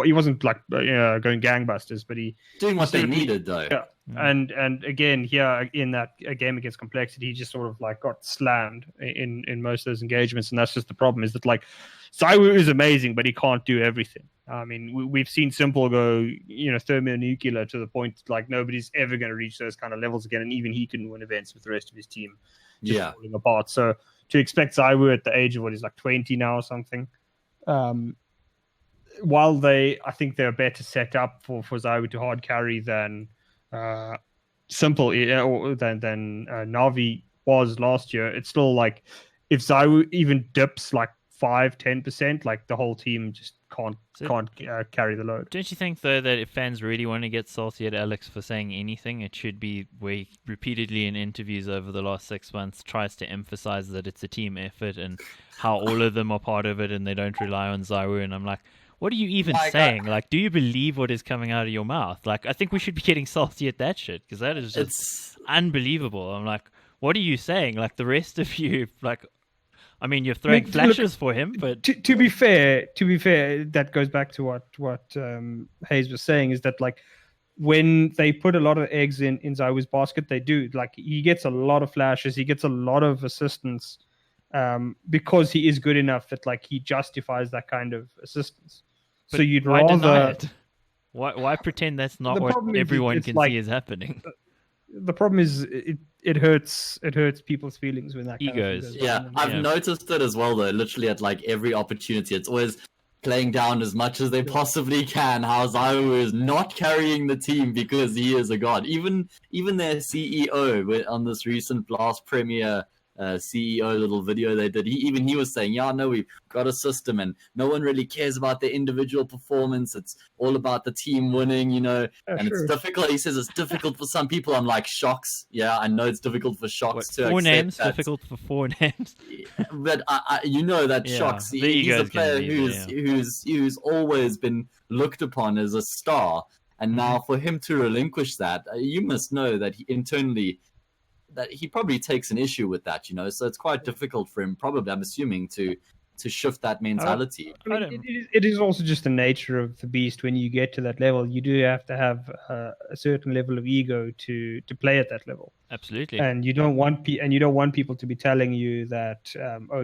He wasn't like going gangbusters, but he doing what they needed though. Yeah. And again, here in that game against Complexity, he just sort of like got slammed in most of those engagements, and that's just the problem. Is that like ZywOo is amazing, but he can't do everything. I mean, we've seen Simple go thermonuclear to the point like nobody's ever going to reach those kind of levels again, and even he couldn't win events with the rest of his team. Falling apart. So to expect ZywOo at the age of what is like 20 now or something, while I think they're better set up for ZywOo to hard carry than Simple or than Navi was last year. It's still like if ZywOo even dips like 5-10%, like the whole team just can't carry the load. Don't you think though that if fans really want to get salty at Alex for saying anything, it should be where he repeatedly in interviews over the last 6 months tries to emphasize that it's a team effort and how all of them are part of it and they don't rely on ZywOo? And I'm like, what are you even saying? Like, do you believe what is coming out of your mouth? Like, I think we should be getting salty at that shit because that is just unbelievable. I'm like, what are you saying? Like the rest of you, like. I mean, you're throwing flashes for him, but to be fair, that goes back to what HAzE was saying, is that like when they put a lot of eggs in ZywOo's basket, they do like he gets a lot of flashes, he gets a lot of assistance, because he is good enough that like he justifies that kind of assistance. But so you'd why rather deny it? Why pretend that's not what everyone can see is happening? The problem is it hurts people's feelings when that egos. Kind of I've noticed it as well though. Literally at like every opportunity, it's always playing down as much as they possibly can how ZywOo is not carrying the team because he is a god. Even their CEO on this recent Blast Premier CEO little video they did, he was saying, we've got a system and no one really cares about their individual performance, it's all about the team winning, and it's difficult. He says it's difficult for some people. I'm like, Shox, I know it's difficult for Shox to four accept names that. Difficult for 4 names. But that Shox, he's a player who's always been looked upon as a star, and now for him to relinquish that, you must know that he probably takes an issue with that, so it's quite difficult for him, probably, I'm assuming, to shift that mentality. It is also just the nature of the beast. When you get to that level, you do have to have a certain level of ego to play at that level. Absolutely. And you don't want people to be telling you that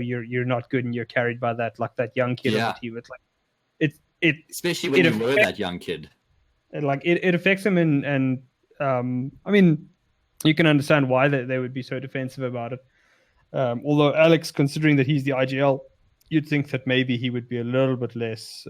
you're not good and you're carried by that young kid on the team. It's like it especially when you were that young kid. Like it affects him, and I mean, you can understand why they would be so defensive about it. Although Alex, considering that he's the IGL, you'd think that maybe he would be a little bit less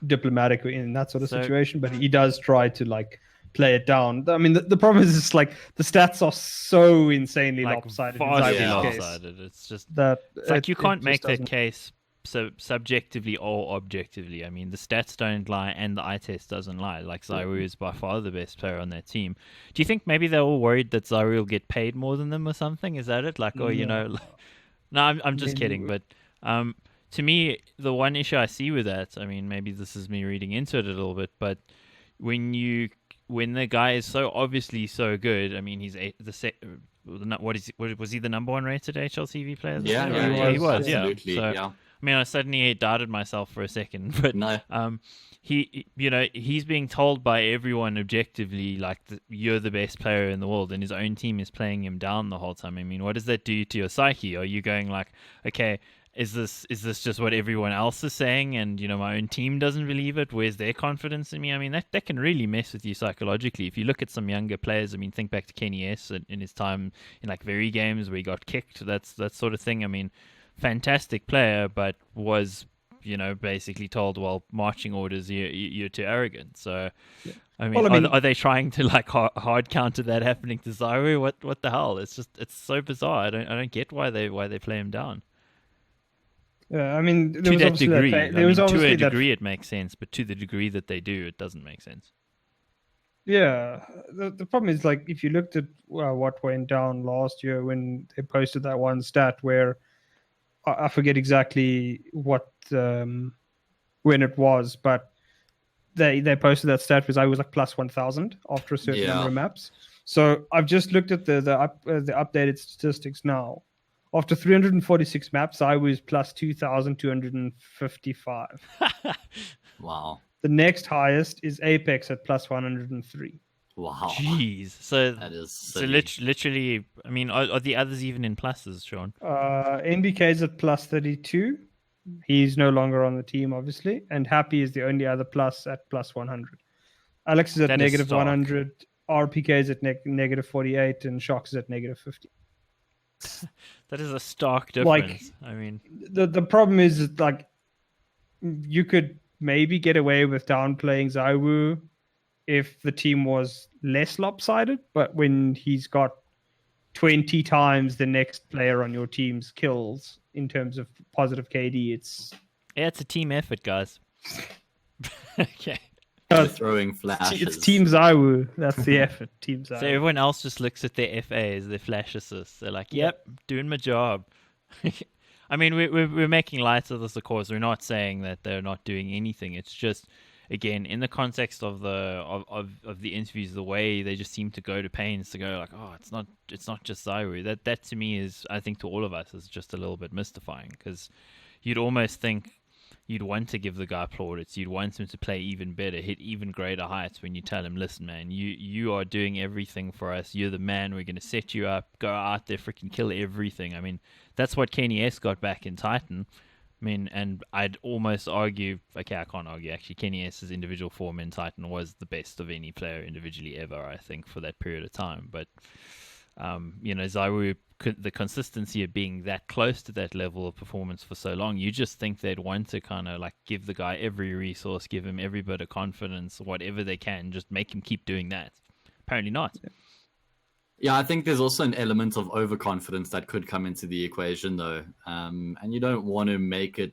diplomatic in that sort of situation. But he does try to like play it down. I mean, the problem is just like the stats are so insanely lopsided. Lopsided. It's just that it's like you can't make that case. So subjectively or objectively, I mean, the stats don't lie and the eye test doesn't lie. Like ZywOo is by far the best player on that team. Do you think maybe they're all worried that ZywOo will get paid more than them or something? Is that it? Like, no, I'm just kidding. But to me, the one issue I see with that, I mean, maybe this is me reading into it a little bit, but when the guy is so obviously so good, I mean, he's was he the number 1 rated HLTV player? Yeah, he was. Absolutely, So, I mean, I suddenly doubted myself for a second, but no. He's being told by everyone objectively, like, you're the best player in the world, and his own team is playing him down the whole time. I mean, what does that do to your psyche? Are you going like, okay, is this just what everyone else is saying, and my own team doesn't believe it? Where's their confidence in me? I mean, that can really mess with you psychologically. If you look at some younger players, I mean, think back to Kenny S in his time in like very games where he got kicked, that sort of thing. I mean, fantastic player, but was basically told, well, marching orders, you're too arrogant. So I mean, are they trying to like hard counter that happening to ZywOo? What the hell? It's so bizarre. I don't get why they play him down. Yeah, I mean, there To was that obviously degree, that to a degree it makes sense, but to the degree that they do, it doesn't make sense. Yeah, the problem is like if you looked at what went down last year when they posted that one stat where I forget exactly what when it was, but they posted that stat because I was like plus 1,000 after a certain number of maps. So I've just looked at the updated statistics now. After 346 maps, I was plus 2,255. Wow. The next highest is Apex at plus 103. Wow. Jeez. So that is so literally. I mean, are the others even in pluses, Sean? NBK's at plus 32. He's no longer on the team, obviously, and Happy is the only other plus at plus 100. Alex is at negative 100. RPK is at negative 48, and Shox is at negative 50. That is a stark difference. Like, I mean, the problem is like you could maybe get away with downplaying ZywOo if the team was less lopsided, but when he's got 20 times the next player on your team's kills in terms of positive KD, it's a team effort, guys. Okay. Throwing flashes. It's Team ZywOo. That's the effort. Team ZywOo. So everyone else just looks at their FAs, their flash assists. They're like, "Yep, doing my job." I mean, we're making light of this, of course. We're not saying that they're not doing anything. It's just, again, in the context of the interviews, the way they just seem to go to pains to go like, "Oh, it's not just ZywOo." That to me is, I think to all of us, is just a little bit mystifying, because you'd almost think you'd want to give the guy plaudits. You'd want him to play even better, hit even greater heights when you tell him, listen, man, you are doing everything for us. You're the man. We're going to set you up. Go out there, freaking kill everything. I mean, that's what Kenny S got back in Titan. I mean, and I'd almost argue, okay, I can't argue, actually. Kenny S's individual form in Titan was the best of any player individually ever, I think, for that period of time. But, ZywOo, the consistency of being that close to that level of performance for so long, you just think they'd want to kind of like give the guy every resource, give him every bit of confidence, whatever they can, just make him keep doing that. Apparently not. Yeah, I think there's also an element of overconfidence that could come into the equation, though, and you don't want to make the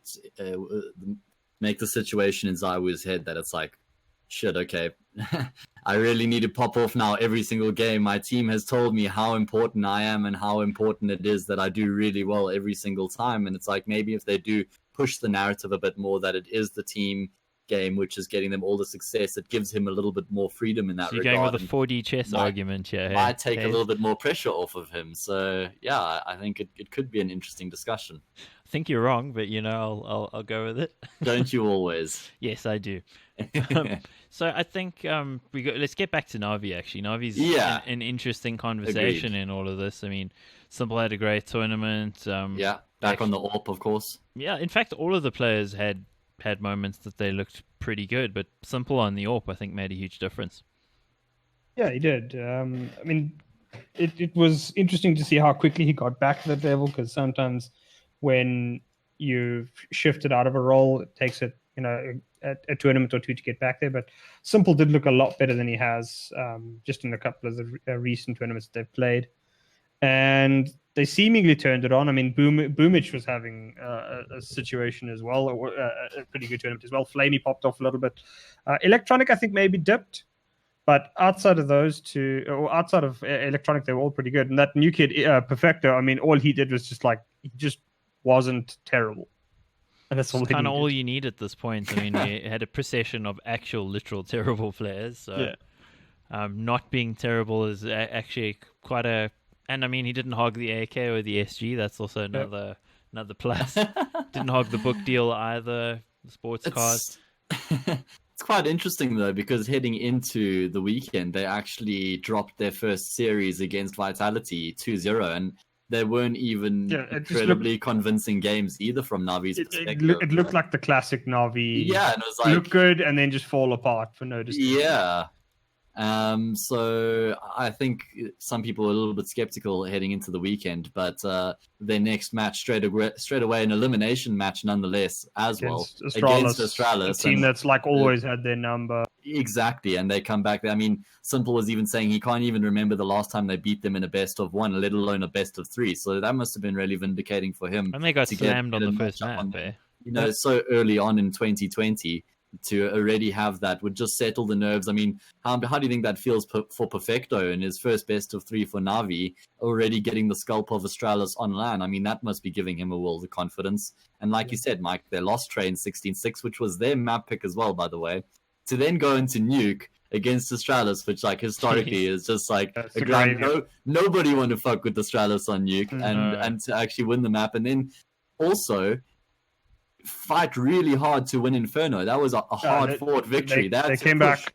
situation in ZywOo's head that it's like, shit, okay, I really need to pop off now every single game. My team has told me how important I am and how important it is that I do really well every single time. And it's like, maybe if they do push the narrative a bit more that it is the team game which is getting them all the success, it gives him a little bit more freedom in that regard. You're going with a 4D chess argument here. Might take a little bit more pressure off of him. So, yeah, I think it could be an interesting discussion. I think you're wrong, but, I'll go with it. Don't you always? Yes, I do. So I think let's get back to Na'Vi, actually. Na'Vi's an interesting conversation in all of this. I mean, Simple had a great tournament. Back on the AWP, of course. Yeah, in fact, all of the players had moments that they looked pretty good, but Simple on the AWP, I think, made a huge difference. Yeah, he did. I mean, it was interesting to see how quickly he got back to that level, because sometimes when you've shifted out of a role, it takes a tournament or two to get back there. But Simple did look a lot better than he has just in a couple of the recent tournaments they've played. And they seemingly turned it on. I mean, Boomich was having a situation as well, a pretty good tournament as well. Flamey popped off a little bit. Electronic, I think, maybe dipped. But outside of those two, or outside of Electronic, they were all pretty good. And that new kid, Perfecto, I mean, all he did was just he just wasn't terrible. And that's kind of all you need at this point. I mean, we had a procession of actual, literal, terrible players. So not being terrible is actually quite a... And I mean, he didn't hog the AK or the SG. That's also another plus. Didn't hog the book deal either. The sports cards. It's quite interesting, though, because heading into the weekend, they actually dropped their first series against Vitality 2-0, and they weren't even incredibly convincing games either from Navi's perspective. It looked like the classic Na'Vi. Yeah, and it was like... Look good and then just fall apart for no distinction. Yeah. So I think some people are a little bit skeptical heading into the weekend, but their next match straight away an elimination match nonetheless against Astralis, a team that's always had their number. Exactly, and they come back. I mean, Simple was even saying he can't even remember the last time they beat them in a best of one, let alone a best of three. So that must have been really vindicating for him. And they got slammed on the first map, so early on in 2020 to already have that would just settle the nerves. I mean, how do you think that feels for Perfecto in his first best of three for Na'Vi, already getting the scalp of Astralis on LAN? I mean, that must be giving him a world of confidence. And like you said, Mike, they lost Train 16-6, which was their map pick as well, by the way, to then go into Nuke against Astralis, which like historically is just like a ground nobody want to fuck with Astralis on Nuke, and to actually win the map, and then also fight really hard to win Inferno. That was a hard fought victory. They came back.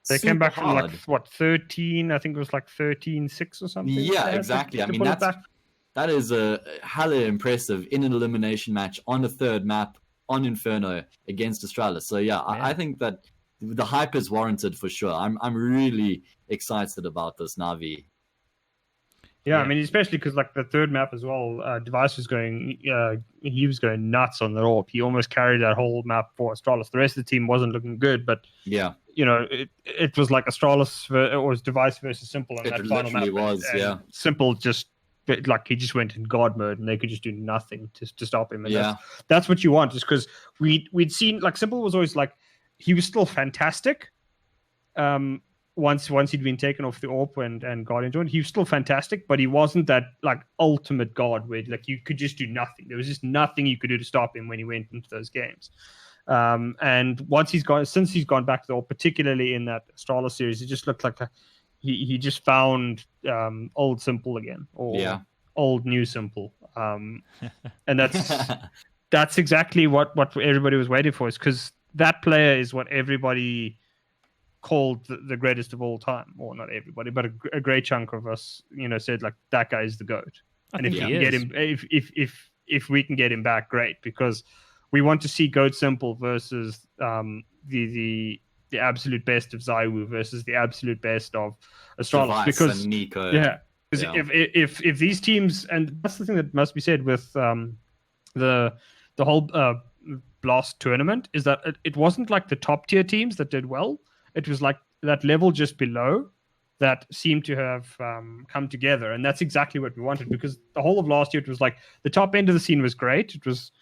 They came back from like what 13? I think it was like 13-6 or something. Yeah, exactly. I mean, that is a hella impressive in an elimination match on a third map on Inferno against Astralis. So yeah, I think that the hype is warranted for sure. I'm really excited about this Na'Vi. Yeah, I mean, especially because like the third map as well, Device was going, he was going nuts on the AWP. He almost carried that whole map for Astralis. The rest of the team wasn't looking good, but yeah, you know, it was like Astralis, it was Device versus Simple on that final map. It was, and Simple just like he just went in God mode, and they could just do nothing to stop him. And that's what you want, just because we'd seen like Simple was always like he was still fantastic. Once he'd been taken off the AWP and Guardian joined, he was still fantastic, but he wasn't that like ultimate god where like you could just do nothing. There was just nothing you could do to stop him when he went into those games. And since he's gone back to the AWP, particularly in that Astralis series, it just looked like he just found old Simple again, or old new Simple. And that's exactly what everybody was waiting for, is because that player is what everybody called the greatest of all time, or not everybody, but a great chunk of us, said like that guy is the GOAT. And if we can get him, if we can get him back, great, because we want to see GOAT Simple versus the absolute best of Zaiwu versus the absolute best of Astralis, because Nico. If these teams, and that's the thing that must be said with the whole Blast tournament, is that it wasn't like the top tier teams that did well. It was like that level just below that seemed to have come together. And that's exactly what we wanted, because the whole of last year, it was like the top end of the scene was great. It was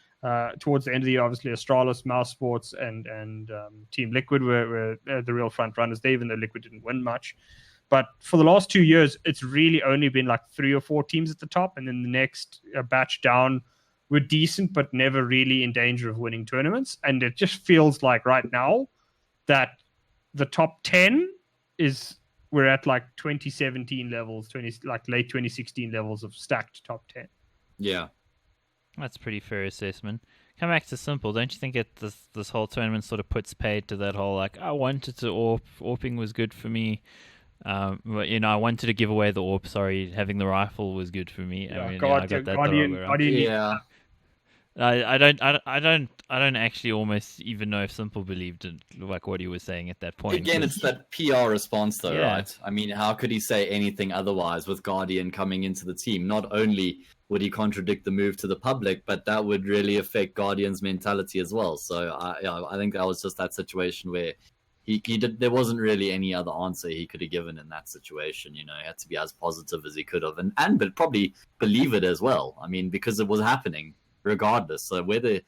towards the end of the year, obviously, Astralis, Mouse Sports, and Team Liquid were the real front runners. Even though Liquid didn't win much. But for the last 2 years, it's really only been like 3 or 4 teams at the top. And then the next batch down were decent, but never really in danger of winning tournaments. And it just feels like right now that the top 10 we're at like 2017 levels, like late 2016 levels of stacked top 10. Yeah. That's a pretty fair assessment. Come back to Simple. Don't you think this whole tournament sort of puts paid to that whole, like, I wanted to AWP. AWPing was good for me. But, I wanted to give away the AWP. Sorry, having the rifle was good for me. Yeah, I got that Guardian. I don't actually almost even know if Simple believed in like what he was saying at that point. Again, it's that PR response though, right? I mean, how could he say anything otherwise with Guardian coming into the team? Not only would he contradict the move to the public, but that would really affect Guardian's mentality as well. So I think that was just that situation where there wasn't really any other answer he could have given in that situation. He had to be as positive as he could have, but probably believe it as well. I mean, because it was happening regardless. So whether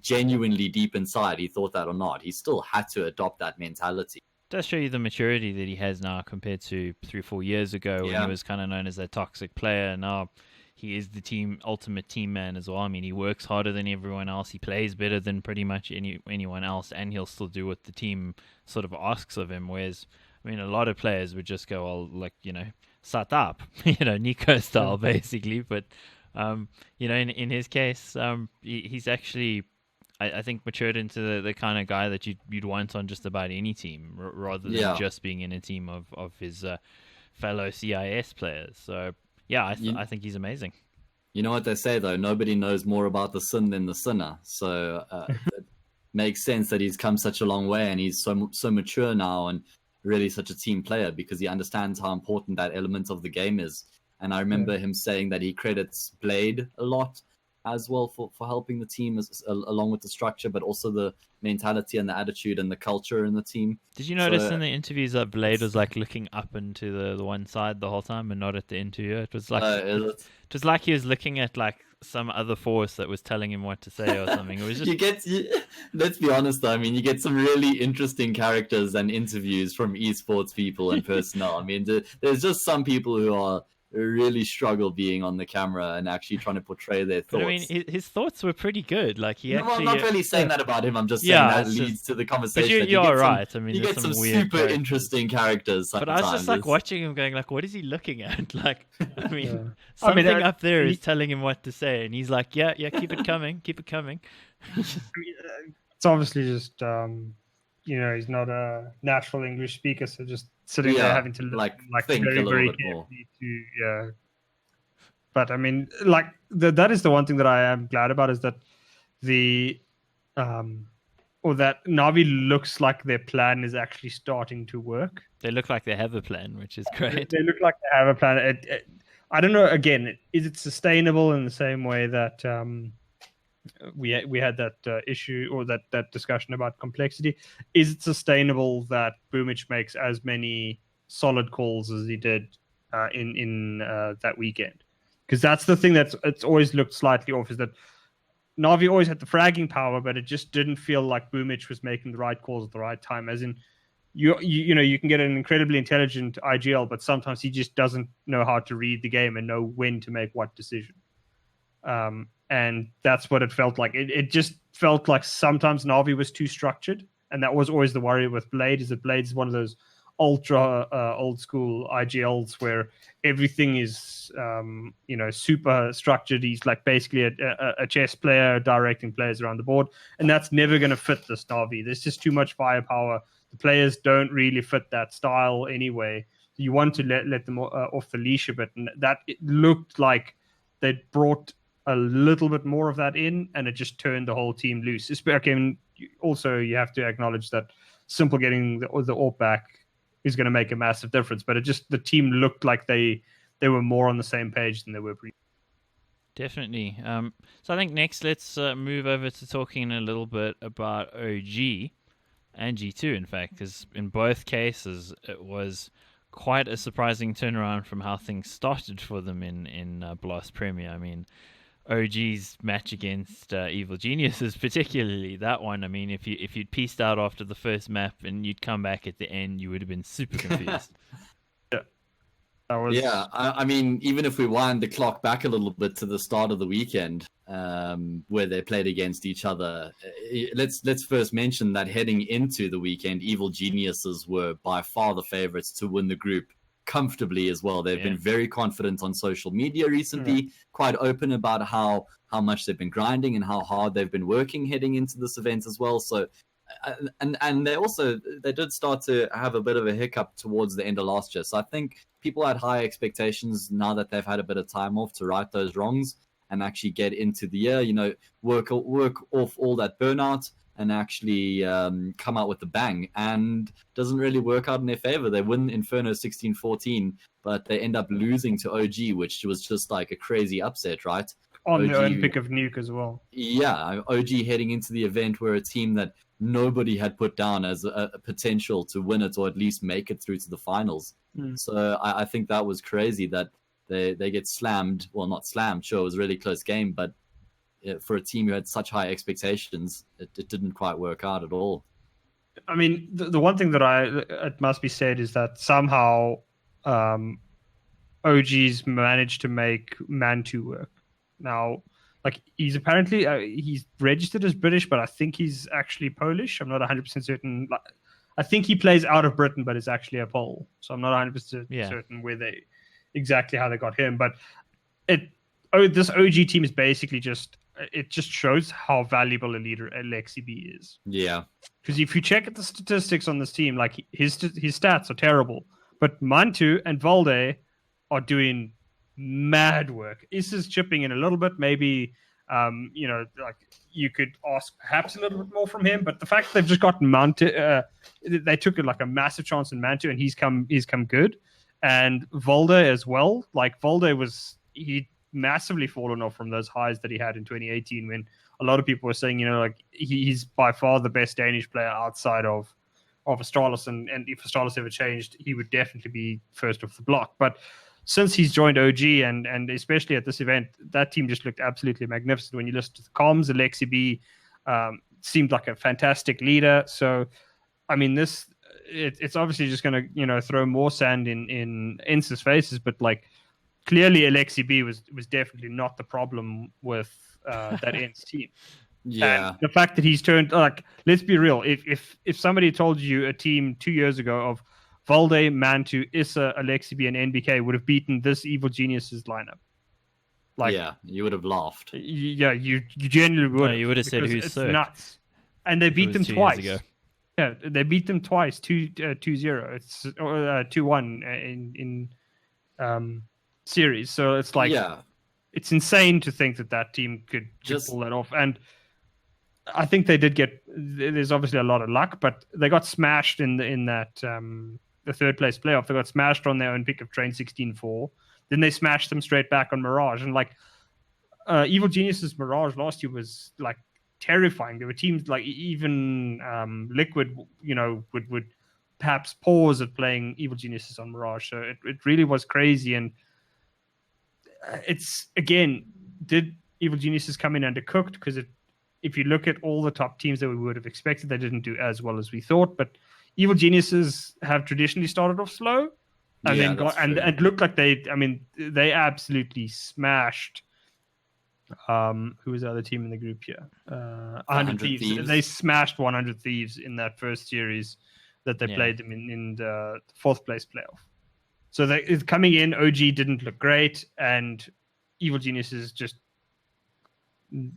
genuinely deep inside he thought that or not, he still had to adopt that mentality. It does show you the maturity that he has now compared to 3 or 4 years ago when he was kind of known as that toxic player. Now he is the ultimate team man as well. I mean, he works harder than everyone else. He plays better than pretty much anyone else, and he'll still do what the team sort of asks of him. Whereas, I mean, a lot of players would just go, "Oh, like, sat up," Nico style basically. But in his case, he's actually, I think, matured into the kind of guy that you'd want on just about any team, rather than just being in a team of his fellow CIS players. So, yeah, I think he's amazing. You know what they say, though? Nobody knows more about the sin than the sinner. So it makes sense that he's come such a long way, and he's so mature now, and really such a team player, because he understands how important that element of the game is. And I remember him saying that he credits Blade a lot as well for helping the team along with the structure, but also the mentality and the attitude and the culture in the team. Did you notice in the interviews that Blade was like looking up into the one side the whole time and not at the interviewer? It was like it was like he was looking at like some other force that was telling him what to say or something. It was just let's be honest though, I mean, you get some really interesting characters and interviews from esports people and personnel. I mean, there's just some people who really struggle being on the camera and actually trying to portray their thoughts. But, I mean, his thoughts were pretty good. Like I'm not really saying that about him. I'm just saying that leads to the conversation. But you're right. I mean, you get some super interesting characters. But I was just like watching him, going like, "What is he looking at?" Like, I mean, something up there is telling him what to say, and he's like, "Yeah, keep it coming, keep it coming." It's obviously just, he's not a natural English speaker, so just sitting there having to think very, a little very bit more. carefully But I mean, like that is the one thing that I am glad about is that that Na'Vi looks like their plan is actually starting to work. They look like they have a plan, which is great. They look like they have a plan. I don't know. Again, is it sustainable in the same way that we had that issue or that discussion about complexity? Is it sustainable that Boomich makes as many solid calls as he did in that weekend? Because that's the thing it's always looked slightly off, is that Na'Vi always had the fragging power, but it just didn't feel like Boomich was making the right calls at the right time. As in, you can get an incredibly intelligent IGL, but sometimes he just doesn't know how to read the game and know when to make what decision. And that's what it felt like. It just felt like sometimes Na'Vi was too structured, and that was always the worry with Blade. Is that Blade is one of those ultra old school IGLs where everything is super structured. He's like basically a chess player directing players around the board, and that's never going to fit this Na'Vi. There's just too much firepower. The players don't really fit that style anyway. You want to let them off the leash a bit, and that it looked like they'd brought a little bit more of that in, and it just turned the whole team loose. Also, you have to acknowledge that Simple getting the AWP back is going to make a massive difference, but the team looked like they were more on the same page than they were previously. Definitely. So I think next let's move over to talking a little bit about OG and G2, in fact, because in both cases it was quite a surprising turnaround from how things started for them in Blast Premier. I mean, OG's match against Evil Geniuses, particularly that one. I mean, if you'd pieced out after the first map and you'd come back at the end, you would have been super confused. I mean, even if we wind the clock back a little bit to the start of the weekend, where they played against each other, let's first mention that heading into the weekend, Evil Geniuses were by far the favorites to win the group comfortably as well. They've been very confident on social media recently, quite open about how much they've been grinding and how hard they've been working heading into this event as well. So, and they did start to have a bit of a hiccup towards the end of last year. So I think people had high expectations now that they've had a bit of time off to right those wrongs and actually get into the year, work off all that burnout and actually come out with a bang. And doesn't really work out in their favor. They win Inferno 16-14, but they end up losing to OG, which was just like a crazy upset, right? On the own pick of Nuke as well. Yeah, OG heading into the event were a team that nobody had put down as a potential to win it or at least make it through to the finals. So I think that was crazy that they get slammed. Well, not slammed, sure, it was a really close game, but for a team who had such high expectations, it didn't quite work out at all. I mean, the one thing that it must be said is that somehow OG's managed to make Mantu work. Now, like, he's apparently he's registered as British, but I think he's actually Polish. I'm not 100% certain. I think he plays out of Britain, but is actually a Pole. So I'm not 100% certain exactly how they got him. But this OG team is basically just shows how valuable a leader Alexi B is. Yeah. Because if you check at the statistics on this team, like his stats are terrible, but Mantu and Valde are doing mad work. Is chipping in a little bit, maybe. Like you could ask perhaps a little bit more from him, but the fact that they've just gotten Mantu, they took like a massive chance in Mantu, and he's come good, and Valde as well. Like Valde he massively fallen off from those highs that he had in 2018, when a lot of people were saying, like he's by far the best Danish player outside of Astralis, and if Astralis ever changed, he would definitely be first off the block. But since he's joined OG, and especially at this event, that team just looked absolutely magnificent. When you listen to the comms, Alexi B seemed like a fantastic leader. So, I mean, it's obviously just going to throw more sand in Ence's faces, but like clearly Alexi B was definitely not the problem with that Ence team. Yeah, and the fact that he's turned, like, let's be real, if somebody told you a team 2 years ago of Valde, Mantu, Issa, Alexi B, and NBK would have beaten this Evil Geniuses lineup, like, yeah, you would have laughed. Yeah, you genuinely would. No, you would have said who's it's Cirque. Nuts, and they beat them 2 twice. years ago. Yeah, they beat them twice, 2-0. It's 2-1 in series. So it's like, it's insane to think that team could pull that off. And I think they did get. There's obviously a lot of luck, but they got smashed in that the third place playoff. They got smashed on their own pick of Train 16-4. Then they smashed them straight back on Mirage, and like Evil Geniuses Mirage last year was like terrifying. There were teams like even Liquid, would perhaps pause at playing Evil Geniuses on Mirage. So it really was crazy. And it's, again, did Evil Geniuses come in undercooked? Because if you look at all the top teams that we would have expected, they didn't do as well as we thought. But Evil Geniuses have traditionally started off slow, and then and looked like they absolutely smashed. Who was the other team in the group here? 100 Thieves. They smashed 100 Thieves in that first series that they played them in the fourth place playoff. So coming in, OG didn't look great, and Evil Geniuses just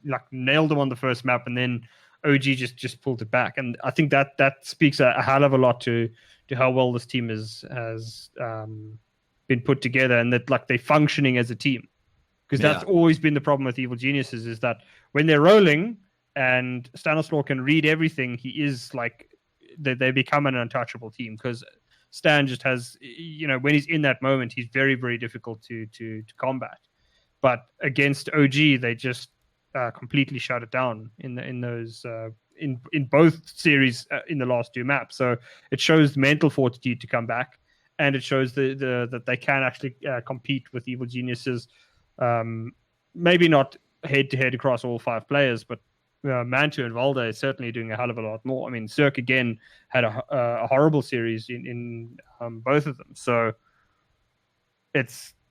like nailed them on the first map, and then OG just pulled it back. And I think that speaks a hell of a lot to how well this team has been put together, and that like they're functioning as a team. Because that's always been the problem with Evil Geniuses, is that when they're rolling and Stanislaw can read everything, he is like they become an untouchable team. Because Stan just has, when he's in that moment, he's very, very difficult to combat. But against OG, they just completely shut it down in those in both series in the last two maps. So it shows mental fortitude to come back, and it shows that they can actually compete with Evil Geniuses. Maybe not head to head across all five players, but Mantu and Valde is certainly doing a hell of a lot more. I mean, Cirque again had a horrible series in both of them. So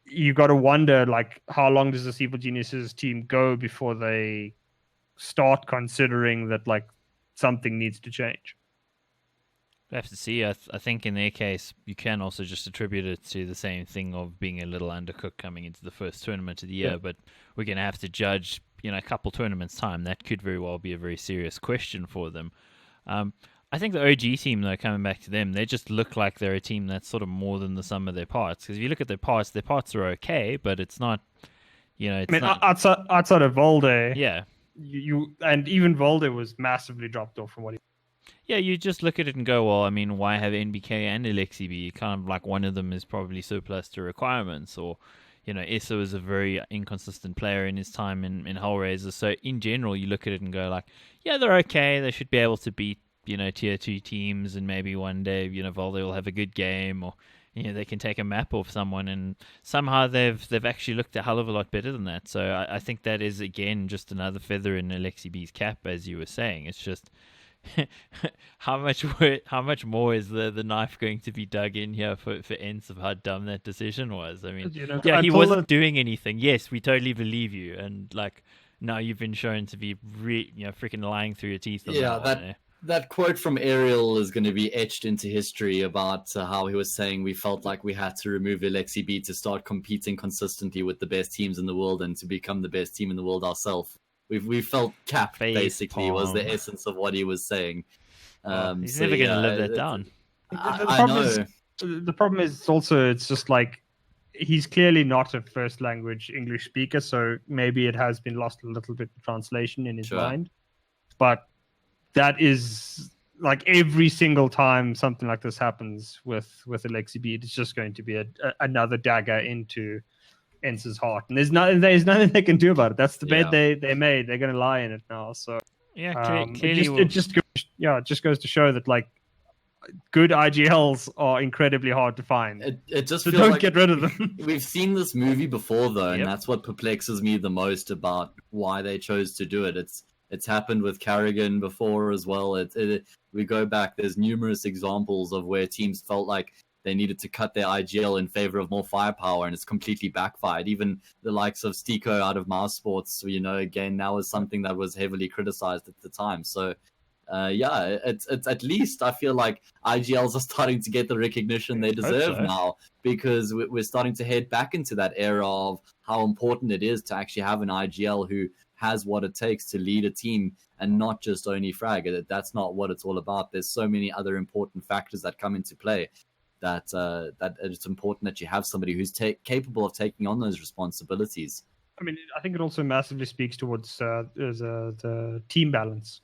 you got to wonder, like, how long does this Evil Geniuses team go before they start considering that like something needs to change? We have to see. I think in their case, you can also just attribute it to the same thing of being a little undercooked coming into the first tournament of the year. But we're going to have to judge, a couple tournaments' time. That could very well be a very serious question for them. I think the OG team, though, coming back to them, they just look like they're a team that's sort of more than the sum of their parts. Because if you look at their parts are okay, but it's not, outside of Valde, yeah, you and even Valde was massively dropped off from what he. Yeah, you just look at it and go, well, I mean, why have NBK and Alexi be? Kind of like one of them is probably surplus to requirements, or, Issa was a very inconsistent player in his time in HAzE. So in general, you look at it and go like, yeah, they're okay. They should be able to beat, tier 2 teams, and maybe one day, Valde will have a good game, or, they can take a map off someone, and somehow they've actually looked a hell of a lot better than that. So I think that is, again, just another feather in Alexi B's cap, as you were saying. It's just... how much more is the knife going to be dug in here for Ence of how dumb that decision was? I mean, he wasn't doing anything. Yes, we totally believe you, and like now you've been shown to be freaking lying through your teeth. That quote from Ariel is going to be etched into history about how he was saying we felt like we had to remove Alexi B to start competing consistently with the best teams in the world and to become the best team in the world ourselves. We felt capped, basically, was the essence of what he was saying. He's never going to live that down. The problem is also, it's just like, he's clearly not a first language English speaker, so maybe it has been lost a little bit of translation in his mind. But that is, like, every single time something like this happens with Alexi B, it's just going to be another dagger into Ence's heart, and there's nothing they can do about it. That's the bed Yeah. they made. They're going to lie in it now. So Yeah, it just goes to show that like good IGLs are incredibly hard to find. It just so feels don't like get rid of them. we've seen this movie before though, and Yep. that's what perplexes me the most about why they chose to do it. It's happened with Carrigan before as well. We go back, there's numerous examples of where teams felt like they needed to cut their IGL in favor of more firepower, and it's completely backfired. Even the likes of Stiko out of Mouse Sports, again, that was something that was heavily criticized at the time. So it's at least I feel like IGLs are starting to get the recognition they deserve now, because we're starting to head back into that era of how important it is to actually have an IGL who has what it takes to lead a team and not just only frag. That's not what it's all about. There's so many other important factors that come into play that it's important that you have somebody who's capable of taking on those responsibilities. I mean, I think it also massively speaks towards the team balance.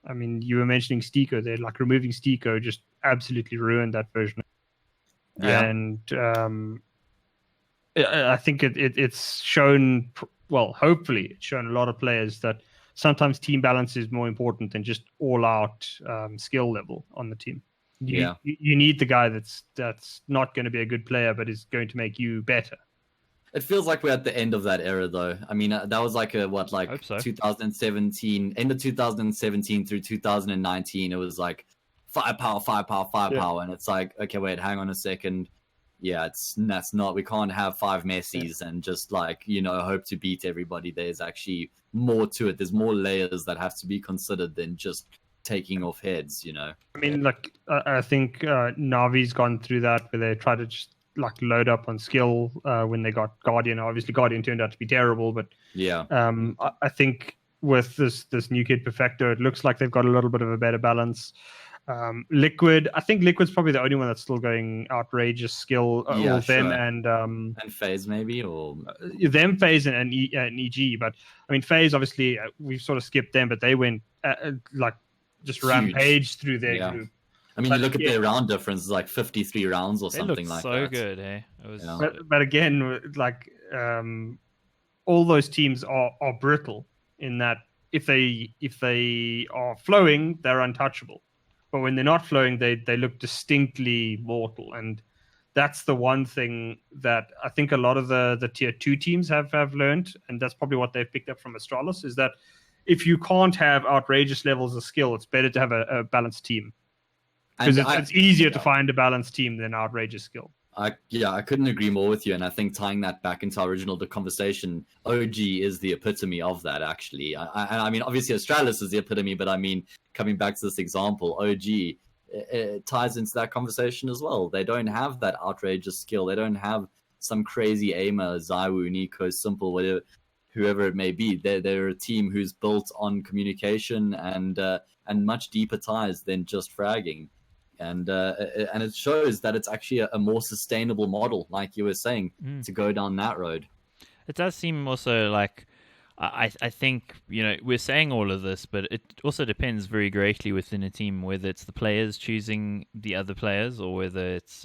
I mean, you were mentioning Stiko there, like removing Stiko just absolutely ruined that version. Yeah. And I think it's shown, well, hopefully it's shown a lot of players that sometimes team balance is more important than just all-out skill level on the team. You need the guy that's not going to be a good player, but is going to make you better. It feels like we're at the end of that era, though. I mean, that was like 2017, end of 2017 through 2019. It was like firepower, and it's like, okay, wait, hang on a second. Yeah, that's not. We can't have 5 Messis and just like hope to beat everybody. There's actually more to it. There's more layers that have to be considered than just taking off heads. I mean, like I think Navi's gone through that where they try to just like load up on skill when they got Guardian. Obviously, Guardian turned out to be terrible, but I think with this new kid Perfecto, it looks like they've got a little bit of a better balance. Liquid, I think Liquid's probably the only one that's still going outrageous skill. Them and FaZe maybe, or them, FaZe and EG. But I mean, FaZe obviously we've sort of skipped them, but they went like just rampage through their group. I mean, you look at their round difference, it's like 53 rounds or something like that. So good, eh? It was but again, like all those teams are brittle in that if they are flowing, they're untouchable. But when they're not flowing, they look distinctly mortal. And that's the one thing that I think a lot of the tier 2 teams have learned, and that's probably what they've picked up from Astralis, is that if you can't have outrageous levels of skill, it's better to have a balanced team. Because it's easier to find a balanced team than outrageous skill. I couldn't agree more with you. And I think tying that back into our original conversation, OG is the epitome of that, actually. I mean, obviously, Astralis is the epitome, but I mean, coming back to this example, OG, it ties into that conversation as well. They don't have that outrageous skill. They don't have some crazy aimer, Zaiwu, Nico, Simple, whatever, whoever it may be. They're a team who's built on communication and much deeper ties than just fragging. And it shows that it's actually a more sustainable model, like you were saying, to go down that road. It does seem also like, I think, we're saying all of this, but it also depends very greatly within a team, whether it's the players choosing the other players or whether it's,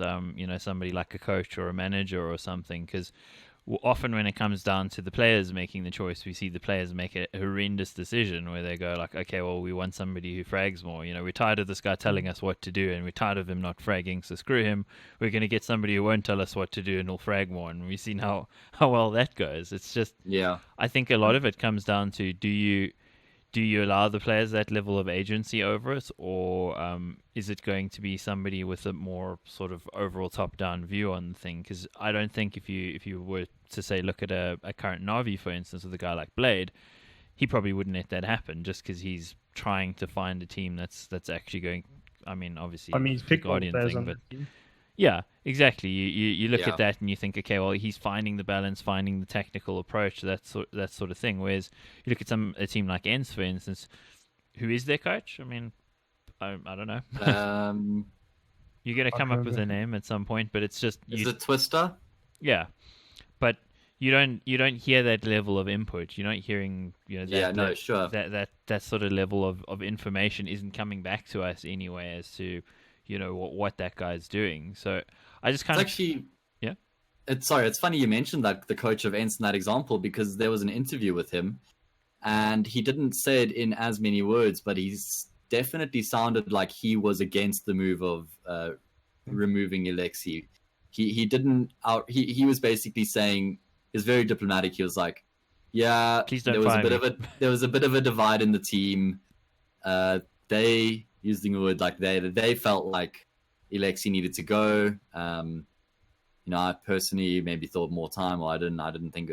somebody like a coach or a manager or something. Because often when it comes down to the players making the choice, we see the players make a horrendous decision where they go like, okay, well, we want somebody who frags more. We're tired of this guy telling us what to do, and we're tired of him not fragging, so screw him. We're going to get somebody who won't tell us what to do and will frag more. And we've seen how well that goes. It's just, I think a lot of it comes down to, do you allow the players that level of agency over it, or is it going to be somebody with a more sort of overall top-down view on the thing? Because I don't think if you were to say, look at a current Na'Vi, for instance, with a guy like Blade, he probably wouldn't let that happen just because he's trying to find a team that's actually going. I mean, obviously, he's picked Guardian players thing, on but the team. yeah, exactly. You look at that and you think, okay, well, he's finding the balance, finding the technical approach, that sort of thing. Whereas you look at a team like ENCE, for instance, who is their coach? I mean, I don't know. You're going to come up with a name at some point, but it's just... Is it Twister? Yeah, but you don't hear that level of input. You're not hearing that sort of level of information isn't coming back to us anyway as to what that guy's doing. So I just kind of... Actually, It's funny you mentioned that the coach of Ents in that example, because there was an interview with him, and he didn't say it in as many words, but he's definitely sounded like he was against the move of removing Alexi. He didn't out. He was basically saying, he was very diplomatic. He was like, "Yeah, Please don't there was a fire bit me." of there was a bit of a divide in the team. They, using the word like they felt like Alexi needed to go. I personally maybe thought more time, or I didn't think,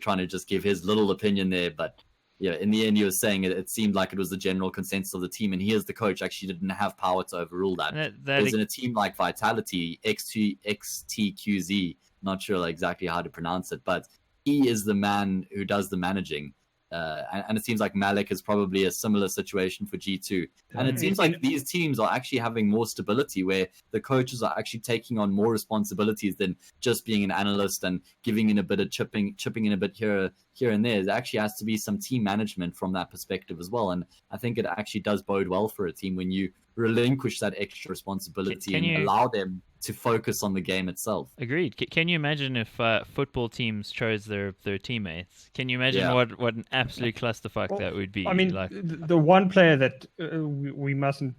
trying to just give his little opinion there. But yeah, in the end, he was saying it seemed like it was the general consensus of the team, and he, as the coach, actually didn't have power to overrule that. Whereas in a team like Vitality, XTQZ, not sure exactly how to pronounce it, but he is the man who does the managing. And it seems like Malik is probably a similar situation for G2. And it seems like these teams are actually having more stability, where the coaches are actually taking on more responsibilities than just being an analyst and giving in a bit of chipping in a bit here and there. There actually has to be some team management from that perspective as well. And I think it actually does bode well for a team when you relinquish that extra responsibility and allow them to focus on the game itself. Agreed. Can you imagine if football teams chose their teammates? Can you imagine what an absolute clusterfuck that would be? I mean, the one player that we mustn't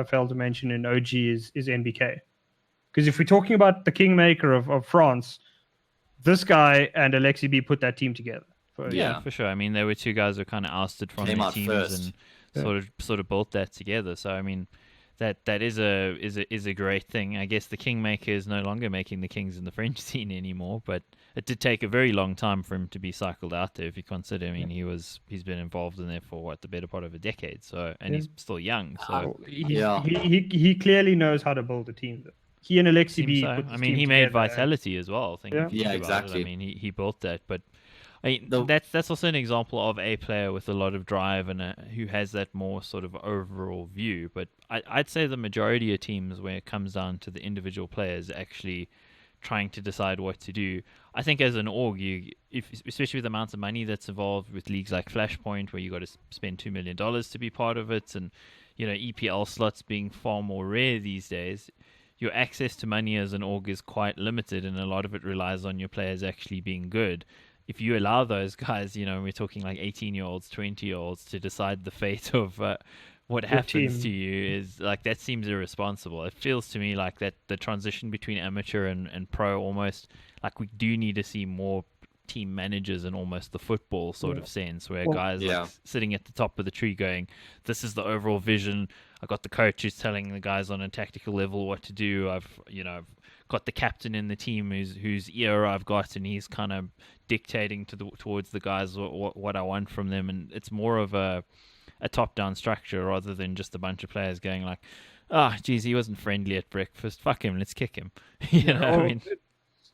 fail to mention in OG is NBK. Because if we're talking about the kingmaker of France, this guy and Alexi B put that team together. For sure. I mean, there were two guys who kind of ousted from their teams first, and sort of built that together. So I mean, that is a great thing. I guess the kingmaker is no longer making the kings in the French scene anymore, but it did take a very long time for him to be cycled out there. If you consider, I mean, he's been involved in there for the better part of a decade. So, and he's still young. So he clearly knows how to build a team. He and Alexi B. So. I mean, he made Vitality as well. Exactly. I mean, he built that, but. I mean, that's also an example of a player with a lot of drive and who has that more sort of overall view. But I'd say the majority of teams, where it comes down to the individual players actually trying to decide what to do, I think as an org, especially with the amount of money that's involved with leagues like Flashpoint, where you got to spend $2 million to be part of it, and EPL slots being far more rare these days, your access to money as an org is quite limited, and a lot of it relies on your players actually being good. If you allow those guys, we're talking like 18-year-olds, 20-year-olds, to decide the fate of what happens to you, is like, that seems irresponsible. It feels to me like that the transition between amateur and pro, almost like we do need to see more team managers in almost the football sort of sense, where guys like sitting at the top of the tree going, this is the overall vision. I got the coach who's telling the guys on a tactical level what to do. I've got the captain in the team whose ear I've got, and he's kind of dictating towards the guys what I want from them. And it's more of a top-down structure rather than just a bunch of players going like, geez, he wasn't friendly at breakfast. Fuck him, let's kick him. I mean,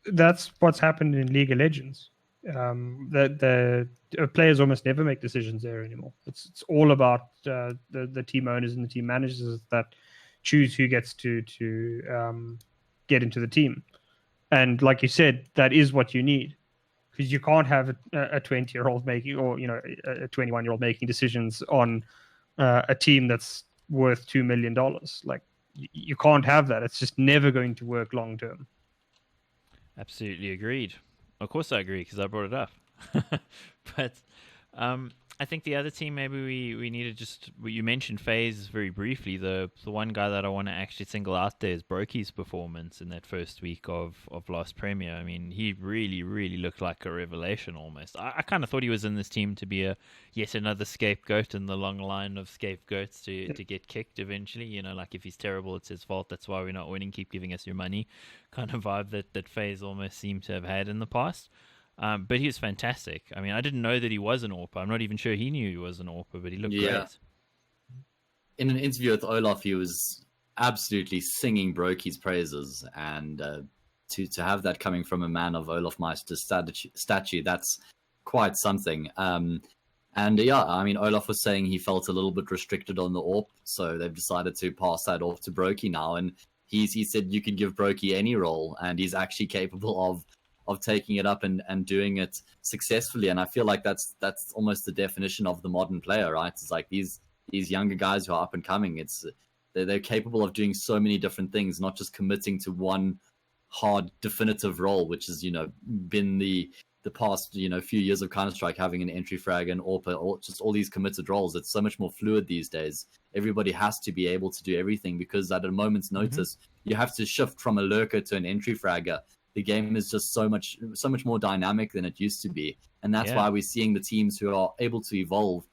that's what's happened in League of Legends. The players almost never make decisions there anymore. It's all about the team owners and the team managers that choose who gets to get into the team. And like you said, that is what you need, because you can't have a 20-year-old making, or a 21-year-old making decisions on a team that's worth $2 million. Like, you can't have that. It's just never going to work long term. Absolutely agreed. Of course I agree, because I brought it up. But I think the other team, maybe we need to just... You mentioned FaZe very briefly. The one guy that I want to actually single out there is broky's performance in that first week of last Premier. I mean, he really, really looked like a revelation almost. I kind of thought he was in this team to be yet another scapegoat in the long line of scapegoats to get kicked eventually. Like, if he's terrible, it's his fault. That's why we're not winning. Keep giving us your money. Kind of vibe that FaZe almost seemed to have had in the past. But he was fantastic. I mean, I didn't know that he was an AWPer. I'm not even sure he knew he was an AWPer, but he looked great. In an interview with Olaf, he was absolutely singing broky's praises, and to have that coming from a man of Olaf Meister's stature, that's quite something. And I mean, Olaf was saying he felt a little bit restricted on the AWP, so they've decided to pass that off to broky now, and he said you can give broky any role, and he's actually capable of taking it up and doing it successfully. And I feel like that's almost the definition of the modern player, right? It's like these younger guys who are up and coming. They're capable of doing so many different things, not just committing to one hard definitive role, which has been the past few years of Counter-Strike, having an entry frag and AWP, or just all these committed roles. It's so much more fluid these days. Everybody has to be able to do everything, because at a moment's notice you have to shift from a lurker to an entry fragger. The game is just so much more dynamic than it used to be, and that's why we're seeing the teams who are able to evolve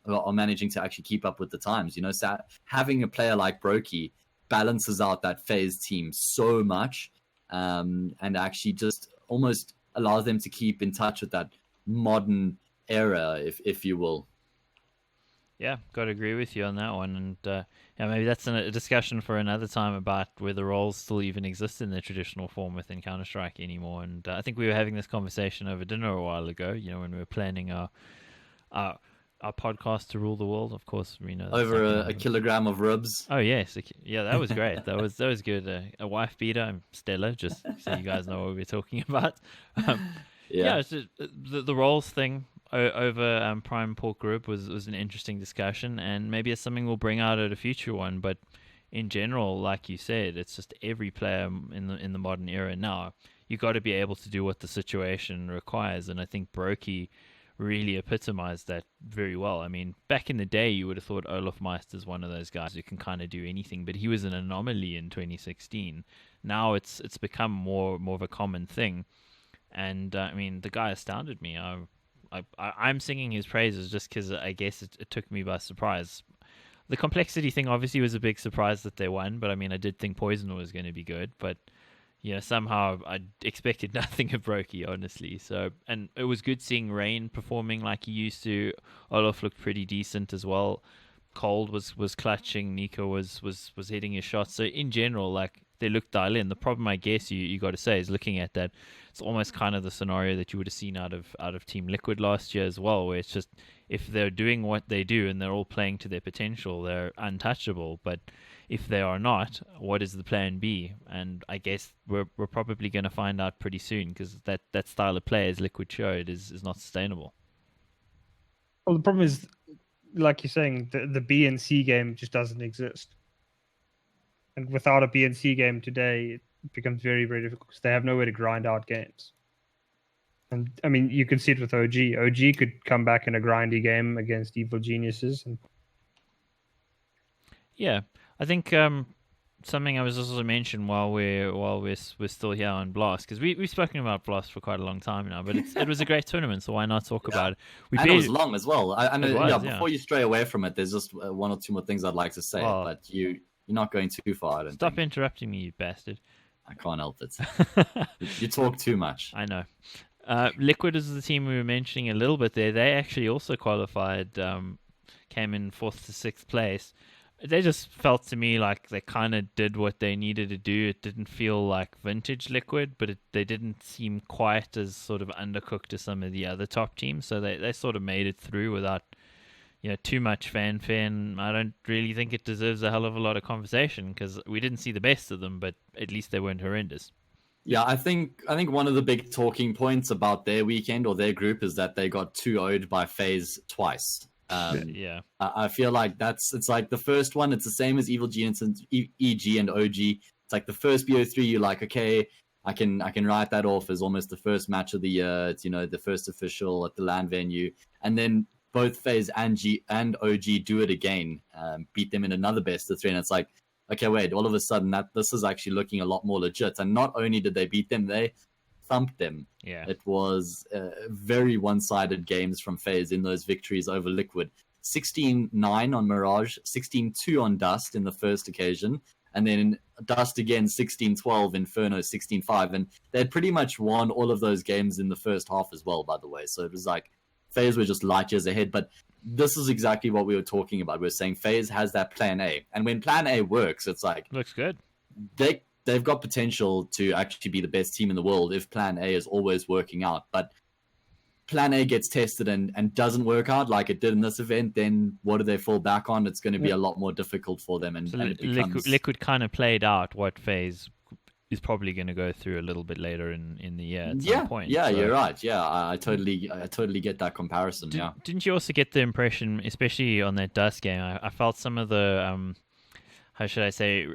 are managing to actually keep up with the times. So having a player like broky balances out that FaZe team so much, and actually just almost allows them to keep in touch with that modern era, if you will. Yeah, got to agree with you on that one. And maybe that's a discussion for another time about whether roles still even exist in their traditional form within Counter-Strike anymore. And I think we were having this conversation over dinner a while ago, when we were planning our podcast to rule the world. Of course, over a kilogram of ribs. Oh yes, yeah, that was great. that was good. A wife beater. I'm Stella, just so you guys know what we're talking about. It's just, the roles thing over Prime Pork Group was an interesting discussion, and maybe it's something we'll bring out at a future one. But in general, like you said, it's just every player in the modern era now. You got to be able to do what the situation requires, and I think broky really epitomized that very well. I mean, back in the day, you would have thought Olaf Meister's one of those guys who can kind of do anything, but he was an anomaly in 2016. Now it's become more of a common thing, and I mean, the guy astounded me. I'm singing his praises just because I guess it took me by surprise. The complexity thing obviously was a big surprise that they won, but I mean, I did think Poison was going to be good, but somehow I expected nothing of broky, honestly. So, and it was good seeing Rain performing like he used to. Olaf looked pretty decent as well. Cold was clutching. Nico was hitting his shots. So in general, like, they looked dialed in. The problem, I guess, you got to say, is looking at that, it's almost kind of the scenario that you would have seen out of Team Liquid last year as well, where it's just, if they're doing what they do and they're all playing to their potential, they're untouchable. But if they are not, what is the plan B? And I guess we're probably going to find out pretty soon, because that style of play, as Liquid showed, is not sustainable. Well, the problem is, like you're saying, the B and C game just doesn't exist. And without a B and C game today, it becomes very, very difficult, because they have nowhere to grind out games. And I mean, you can see it with OG. OG could come back in a grindy game against Evil Geniuses. Yeah, I think something I was also mentioned while we're still here on Blast, because we've spoken about Blast for quite a long time now, but it was a great tournament, so why not talk about it? And it was long as well. I know. Before you stray away from it, there's just one or two more things I'd like to say, but you're not going too far. I don't Stop think. interrupting me, you bastard. I can't help it. You talk too much. I know. Liquid is the team we were mentioning a little bit there. They actually also qualified, came in 4th to 6th place. They just felt to me like they kind of did what they needed to do. It didn't feel like vintage Liquid, but they didn't seem quite as sort of undercooked as some of the other top teams. So they sort of made it through without too much fanfare. And I don't really think it deserves a hell of a lot of conversation, because we didn't see the best of them, but at least they weren't horrendous. Yeah, I think one of the big talking points about their weekend or their group is that they got 2-0'd by FaZe twice. I feel like it's like the first one, it's the same as Evil Genius and EG and OG. It's like the first BO3, you're like, okay, I can write that off as almost the first match of the year. It's, the first official at the LAN venue. And then both FaZe and OG do it again, beat them in another best of 3. And it's like, okay, wait, all of a sudden this is actually looking a lot more legit. And not only did they beat them, they thumped them. Yeah, it was very one-sided games from FaZe in those victories over Liquid. 16-9 on Mirage, 16-2 on Dust in the first occasion, and then Dust again 16-12, Inferno 16-5, and they had pretty much won all of those games in the first half as well, by the way. So it was like FaZe were just light years ahead, but this is exactly what we were talking about. We're saying FaZe has that plan A, and when plan A works, it's like, looks good. They've got potential to actually be the best team in the world if plan A is always working out. But plan A gets tested and doesn't work out like it did in this event, then what do they fall back on? It's going to be a lot more difficult for them. And it becomes... Liquid kind of played out what FaZe is probably going to go through a little bit later in the year at some point. Yeah, so... you're right. Yeah, I totally get that comparison. Didn't you also get the impression, especially on that Dust game, I felt some of the... how should I say,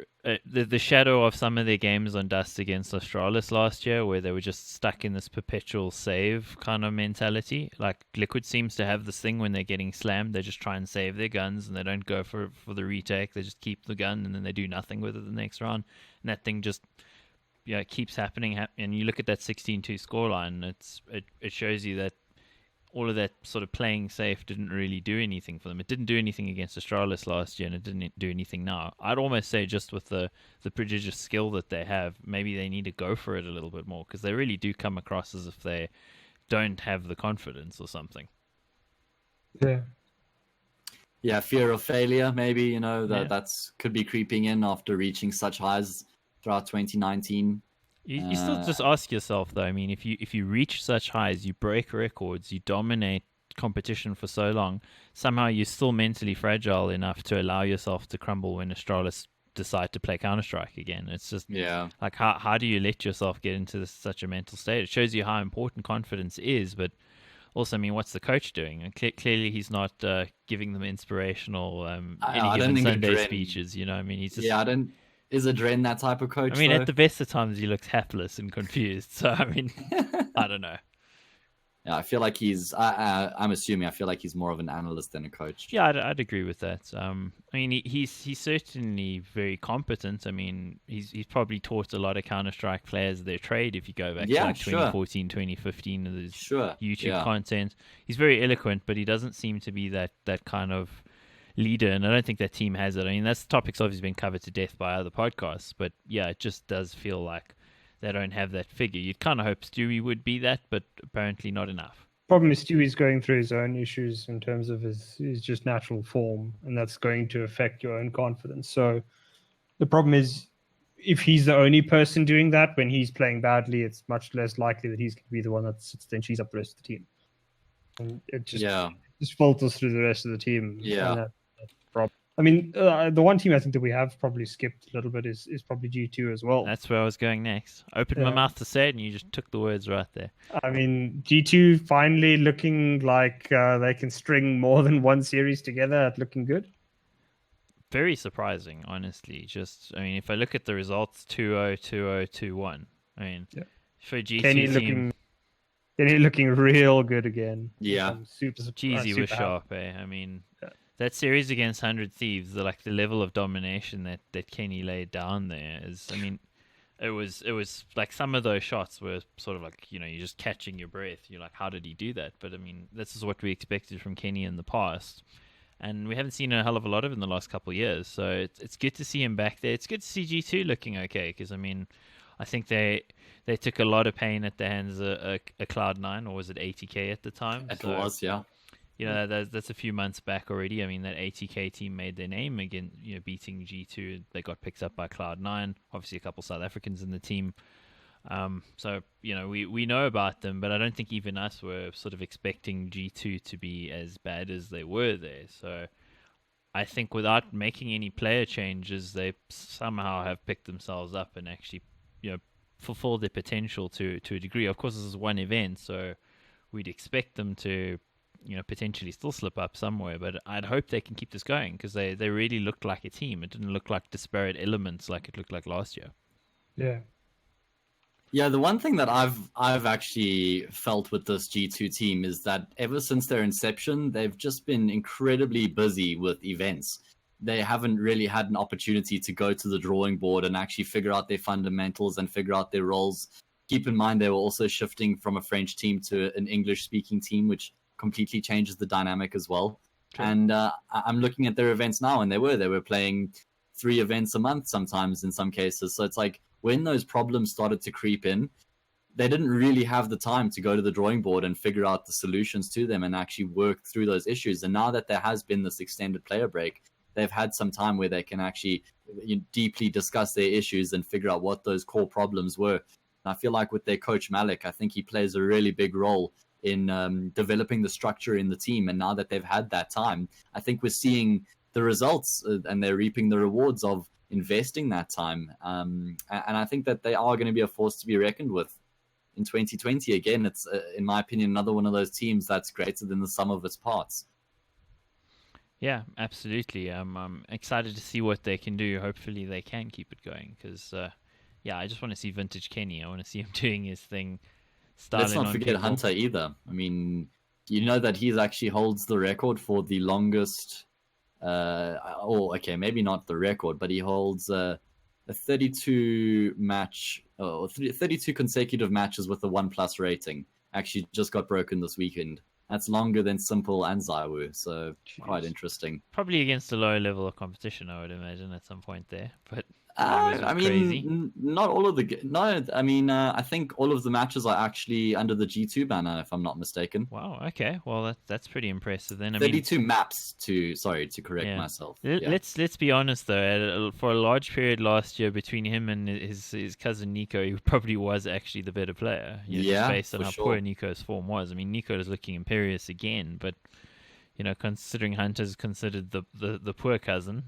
the shadow of some of their games on Dust against Astralis last year, where they were just stuck in this perpetual save kind of mentality. Like Liquid seems to have this thing when they're getting slammed, they just try and save their guns and they don't go for the retake. They just keep the gun and then they do nothing with it the next round. And that thing just it keeps happening. And you look at that 16-2 scoreline, it shows you that all of that sort of playing safe didn't really do anything for them. It didn't do anything against Astralis last year, and it didn't do anything now. I'd almost say just with the prodigious skill that they have, maybe they need to go for it a little bit more, because they really do come across as if they don't have the confidence or something. Yeah, fear of failure, maybe, that's could be creeping in after reaching such highs throughout 2019. You still just ask yourself, though. I mean, if you reach such highs, you break records, you dominate competition for so long, somehow you're still mentally fragile enough to allow yourself to crumble when Astralis decide to play Counter-Strike again. It's just like, how do you let yourself get into such a mental state? It shows you how important confidence is, but also, I mean, what's the coach doing? And clearly he's not giving them inspirational any given Sunday speeches. I mean, he's just... Is Adren that type of coach? I mean, though? at the best of times, he looks hapless and confused. So, I mean, I don't know. Yeah, I feel like I'm assuming. I feel like he's more of an analyst than a coach. Yeah, I'd agree with that. I mean, he's certainly very competent. I mean, he's probably taught a lot of Counter-Strike players their trade. If you go back to 2014, 2015, and his YouTube content, he's very eloquent, but he doesn't seem to be that kind of leader, and I don't think that team has it. I mean, that's topics obviously been covered to death by other podcasts, but yeah, it just does feel like they don't have that figure. You'd kind of hope Stewie would be that, but apparently not enough. Problem is Stewie's going through his own issues in terms of his just natural form, and that's going to affect your own confidence. So the problem is, if he's the only person doing that when he's playing badly, it's much less likely that he's going to be the one that sits there and cheese up the rest of the team. And it just filters through the rest of the team. Yeah. I mean, the one team I think that we have probably skipped a little bit is probably G2 as well. That's where I was going next. Opened my mouth to say it, and you just took the words right there. I mean, G2 finally looking like they can string more than one series together, looking good. Very surprising, honestly. I mean, if I look at the results, 2-0, 2-0, 2-1. I mean, for G2 Kenny looking real good again. Yeah. Jeezy was sharp, eh? I mean... Yeah. That series against 100 Thieves, the level of domination that Kenny laid down there is, I mean, it was like some of those shots were sort of like, you're just catching your breath. You're like, how did he do that? But I mean, this is what we expected from Kenny in the past. And we haven't seen a hell of a lot of it in the last couple of years. So it's good to see him back there. It's good to see G2 looking okay, because I mean, I think they took a lot of pain at the hands of a Cloud9, or was it ATK at the time? It was, yeah. That's a few months back already. I mean, that ATK team made their name again, beating G2. They got picked up by Cloud9. Obviously, a couple South Africans in the team. So, we know about them, but I don't think even us were sort of expecting G2 to be as bad as they were there. So I think without making any player changes, they somehow have picked themselves up and actually, fulfill their potential to a degree. Of course, this is one event, so we'd expect them to potentially still slip up somewhere, but I'd hope they can keep this going, because they really looked like a team. It didn't look like disparate elements like it looked like last year. Yeah, the one thing that I've actually felt with this G2 team is that ever since their inception, they've just been incredibly busy with events. They haven't really had an opportunity to go to the drawing board and actually figure out their fundamentals and figure out their roles. Keep in mind, they were also shifting from a French team to an English-speaking team, which completely changes the dynamic as well. True. And I'm looking at their events now, and they were playing 3 events a month sometimes in some cases. So it's like, when those problems started to creep in, they didn't really have the time to go to the drawing board and figure out the solutions to them and actually work through those issues. And now that there has been this extended player break, they've had some time where they can actually deeply discuss their issues and figure out what those core problems were. And I feel like with their coach Malik, I think he plays a really big role in developing the structure in the team. And now that they've had that time, I think we're seeing the results and they're reaping the rewards of investing that time. And I think that they are going to be a force to be reckoned with in 2020. Again, it's, in my opinion, another one of those teams that's greater than the sum of its parts. Yeah, absolutely. I'm excited to see what they can do. Hopefully, they can keep it going because, yeah, I just want to see vintage Kenny. I want to see him doing his thing, Let's styling not on forget people. Hunter either. I mean, you know that he actually holds the record for the longest. Okay, maybe not the record, but he holds a 32 match, 32 consecutive matches with a 1+ rating. Actually, just got broken this weekend. That's longer than Simple and Zaiwu, so quite interesting. Probably against a lower level of competition, I would imagine, at some point there. But it was crazy. Not all of the. No, I mean, I think all of the matches are actually under the G2 banner, if I'm not mistaken. Wow. Okay. Well, that's pretty impressive. Then 32 maps to correct myself. Let's be honest though. For a large period last year, between him and his cousin Nico, he probably was actually the better player. Just based on how poor Nico's form was. I mean, Nico is looking imperious again, but considering Hunter's considered the poor cousin,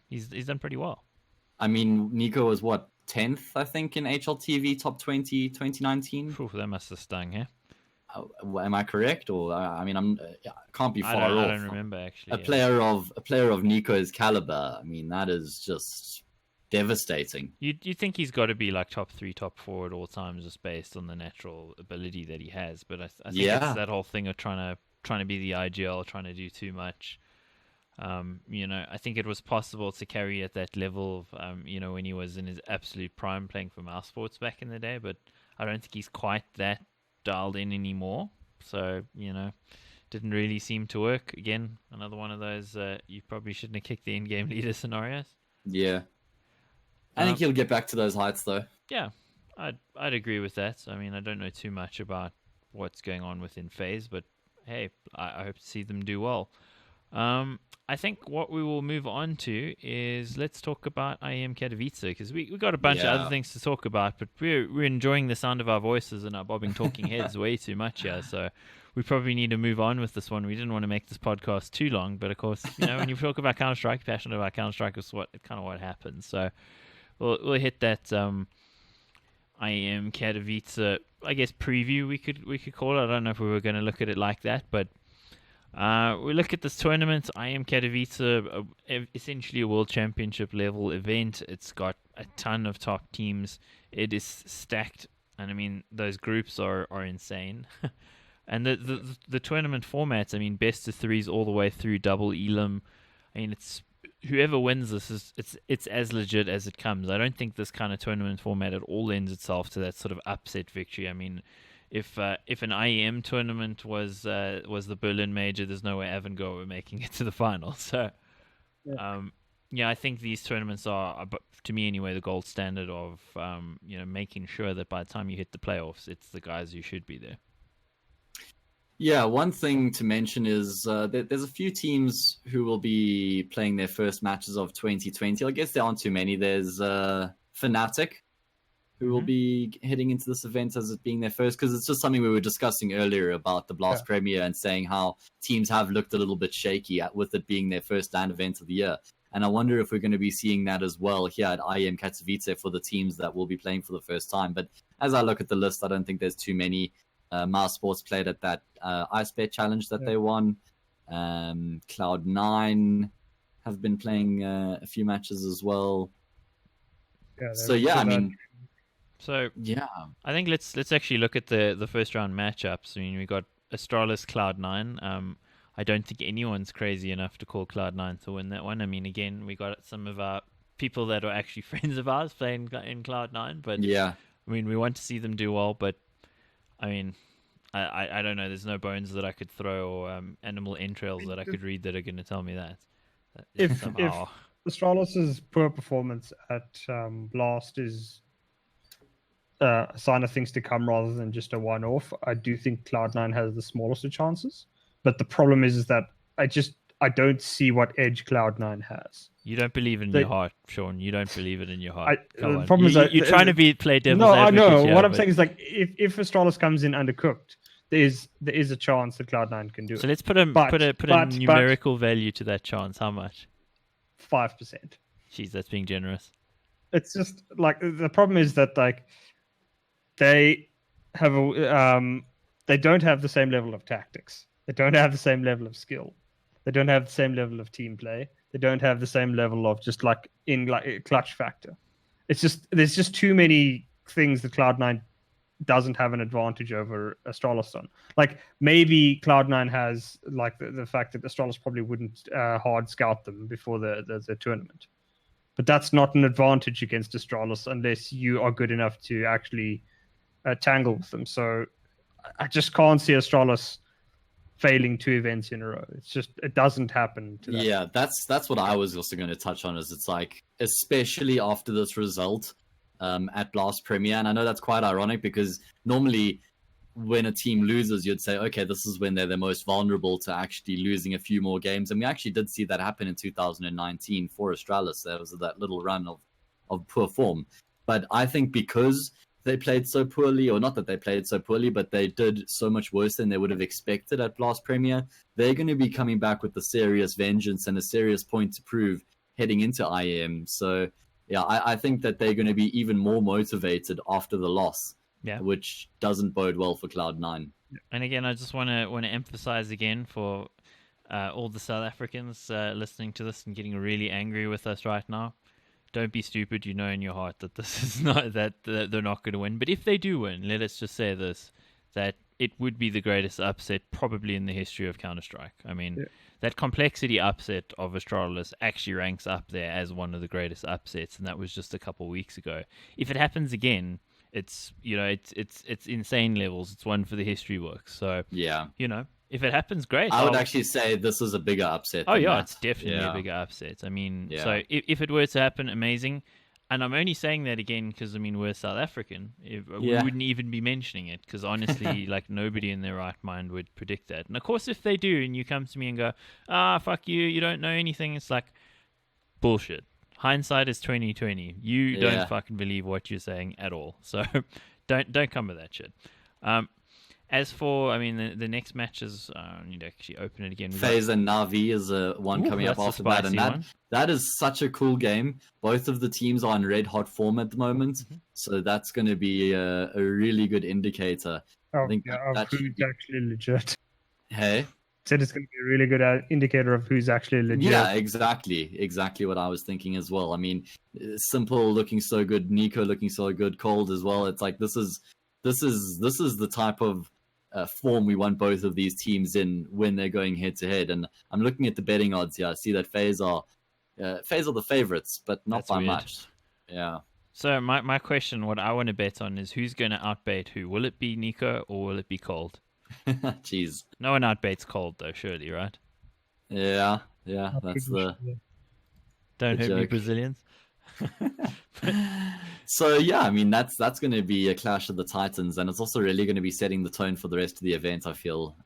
he's done pretty well. I mean, Nico was what, 10th, I think, in HLTV Top 20 2019. That must have stung, yeah. Am I correct? Or I mean, can't be far off. I don't remember actually. A player of Nico's caliber. I mean, that is just devastating. You think he's got to be like top 3, top 4 at all times, just based on the natural ability that he has. But I think it's that whole thing of trying to be the IGL, trying to do too much. I think it was possible to carry at that level of, when he was in his absolute prime playing for Mouse Sports back in the day, but I don't think he's quite that dialed in anymore. So, didn't really seem to work. Again, another one of those, you probably shouldn't have kicked the in-game leader scenarios. Yeah. I think he'll get back to those heights, though. Yeah, I'd agree with that. I mean, I don't know too much about what's going on within FaZe, but hey, I hope to see them do well. I think what we will move on to is let's talk about IEM Katowice, because we got a bunch of other things to talk about, but we're enjoying the sound of our voices and our bobbing talking heads way too much here, so we probably need to move on with this one. We didn't want to make this podcast too long, but of course, when you talk about Counter-Strike, passionate about Counter-Strike is kind of what happens. So we'll hit that IEM Katowice, I guess, preview we could call it. I don't know if we were going to look at it like that, but we look at this tournament, IEM Katowice, essentially a World Championship level event. It's got a ton of top teams. It is stacked, and I mean those groups are insane. And the tournament formats, I mean, best of threes all the way through double elim. I mean, it's whoever wins this it's as legit as it comes. I don't think this kind of tournament format at all lends itself to that sort of upset victory. I mean, if an IEM tournament was the Berlin Major, there's no way Avangard were making it to the final. So, I think these tournaments are, to me anyway, the gold standard of making sure that by the time you hit the playoffs, it's the guys who should be there. Yeah, one thing to mention is there's a few teams who will be playing their first matches of 2020. I guess there aren't too many. There's Fnatic, who will be heading into this event as it being their first, because it's just something we were discussing earlier about the Blast Premier and saying how teams have looked a little bit shaky with it being their first LAN event of the year. And I wonder if we're going to be seeing that as well here at IEM Katowice for the teams that will be playing for the first time. But as I look at the list, I don't think there's too many. Mouse Sports played at that Ice Bet challenge that they won. Cloud9 have been playing a few matches as well. I think let's actually look at the first round matchups. I mean, we got Astralis, Cloud9. I don't think anyone's crazy enough to call Cloud9 to win that one. I mean, again, we got some of our people that are actually friends of ours playing in Cloud9, but I mean, we want to see them do well, but I mean, I don't know. There's no bones that I could throw or animal entrails that I could read that are going to tell me that. If Astralis' poor performance at Blast is a sign of things to come rather than just a one-off, I do think Cloud9 has the smallest of chances. But the problem is that I don't see what edge Cloud9 has. You don't believe it in your heart, Sean. You don't believe it in your heart. The problem is you're trying to play devil's advocate. No, I know. What I'm saying is, like, if Astralis comes in undercooked, there is a chance that Cloud9 can do it. So let's put a numerical value to that chance. How much? 5%. Jeez, that's being generous. It's just like the problem is that like they have they don't have the same level of tactics. They don't have the same level of skill. They don't have the same level of team play. They don't have the same level of just like clutch factor. It's just there's just too many things that Cloud9 doesn't have an advantage over Astralis on. Like maybe Cloud9 has like the fact that Astralis probably wouldn't hard scout them before the tournament. But that's not an advantage against Astralis unless you are good enough to actually tangle with them. So I just can't see Astralis failing 2 events in a row. It doesn't happen to that. Yeah, that's what I was also going to touch on. Is it's like, especially after this result at Blast Premier, and I know that's quite ironic because normally when a team loses, you'd say, okay, this is when they're the most vulnerable to actually losing a few more games, and we actually did see that happen in 2019 for Astralis. There was that little run of poor form, but I think because they played so poorly, or not that they played so poorly, but they did so much worse than they would have expected at Blast Premier, they're going to be coming back with a serious vengeance and a serious point to prove heading into IEM. So, yeah, I think that they're going to be even more motivated after the loss, which doesn't bode well for Cloud9. And again, I just want to emphasize again for all the South Africans listening to this and getting really angry with us right now. Don't be stupid. You know in your heart that this is not that they're not going to win. But if they do win, let us just say this: that it would be the greatest upset probably in the history of Counter-Strike. I mean, that complexity upset of Astralis actually ranks up there as one of the greatest upsets, and that was just a couple of weeks ago. If it happens again, it's insane levels. It's one for the history books. So if it happens, great. I would actually say this is a bigger upset. Oh, yeah, it's definitely a bigger upset. I mean, so if it were to happen, amazing. And I'm only saying that again because, I mean, we're South African. We wouldn't even be mentioning it because, honestly, like, nobody in their right mind would predict that. And, of course, if they do and you come to me and go, fuck you, you don't know anything, it's like, bullshit. Hindsight is 20/20. You don't fucking believe what you're saying at all. So don't come with that shit. As for, I mean, the next matches, I need to actually open it again. FaZe and Na'Vi is one coming up after that, and that is such a cool game. Both of the teams are in red hot form at the moment, so that's going to be a really good indicator. I think of who's actually legit. Hey? Said it's going to be a really good indicator of who's actually legit. Yeah, exactly what I was thinking as well. I mean, Simple looking so good, Nico looking so good, Cold as well. It's like this is the type of form we want both of these teams in when they're going head to head. And I'm looking at the betting odds here. I see that FaZe are the favorites, but not by much. Yeah. So my question, what I want to bet on is who's going to outbait who? Will it be Nico or will it be Cold? Jeez. No one outbaits Cold though, surely, right? Yeah. That's the. Don't hurt me, Brazilians. So yeah, I mean that's going to be a clash of the Titans, and it's also really going to be setting the tone for the rest of the event. I feel.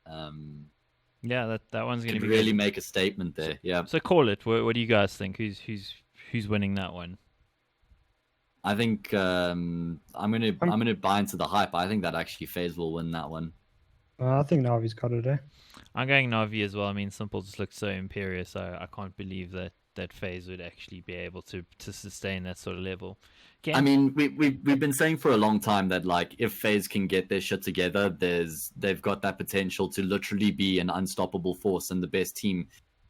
Yeah, that one's going to really make a statement there. Yeah. So call it. What do you guys think? Who's winning that one? I think I'm gonna buy into the hype. I think that actually FaZe will win that one. I think Navi's got it. I'm going Na'Vi as well. I mean, Simple just looks so imperious. I can't believe that FaZe would actually be able to sustain that sort of level. Again, I mean, we've been saying for a long time that like if FaZe can get their shit together, they've got that potential to literally be an unstoppable force and the best team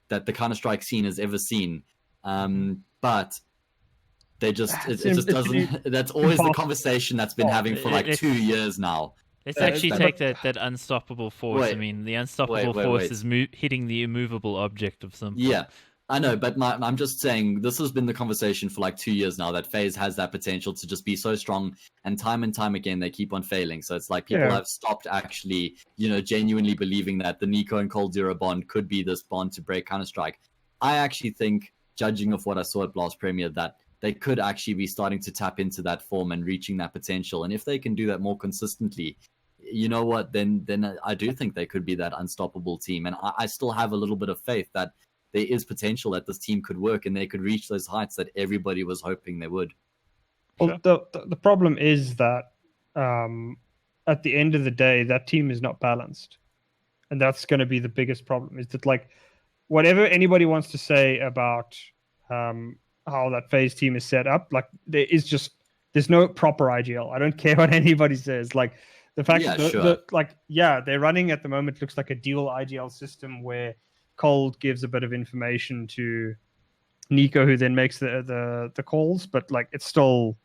that the Counter-Strike scene has ever seen. But they just it just doesn't. That's always the conversation that's been having for like 2 years now. Let's actually take that unstoppable force. I mean, the unstoppable force is hitting the immovable object of something. Yeah. I know, but I'm just saying this has been the conversation for like 2 years now that FaZe has that potential to just be so strong, and time again they keep on failing. So it's like people have stopped actually, genuinely believing that the Nico and Cold Zero bond could be this bond to break Counter-Strike. I actually think, judging of what I saw at Blast Premier, that they could actually be starting to tap into that form and reaching that potential. And if they can do that more consistently, you know what, then I do think they could be that unstoppable team. And I still have a little bit of faith that there is potential that this team could work and they could reach those heights that everybody was hoping they would. Well, the problem is that at the end of the day, that team is not balanced. And that's going to be the biggest problem, is that like whatever anybody wants to say about how that FaZe team is set up, like there's no proper IGL. I don't care what anybody says. Like the fact that they're running at the moment looks like a dual IGL system where Cold gives a bit of information to Nico, who then makes the calls, but like it's still,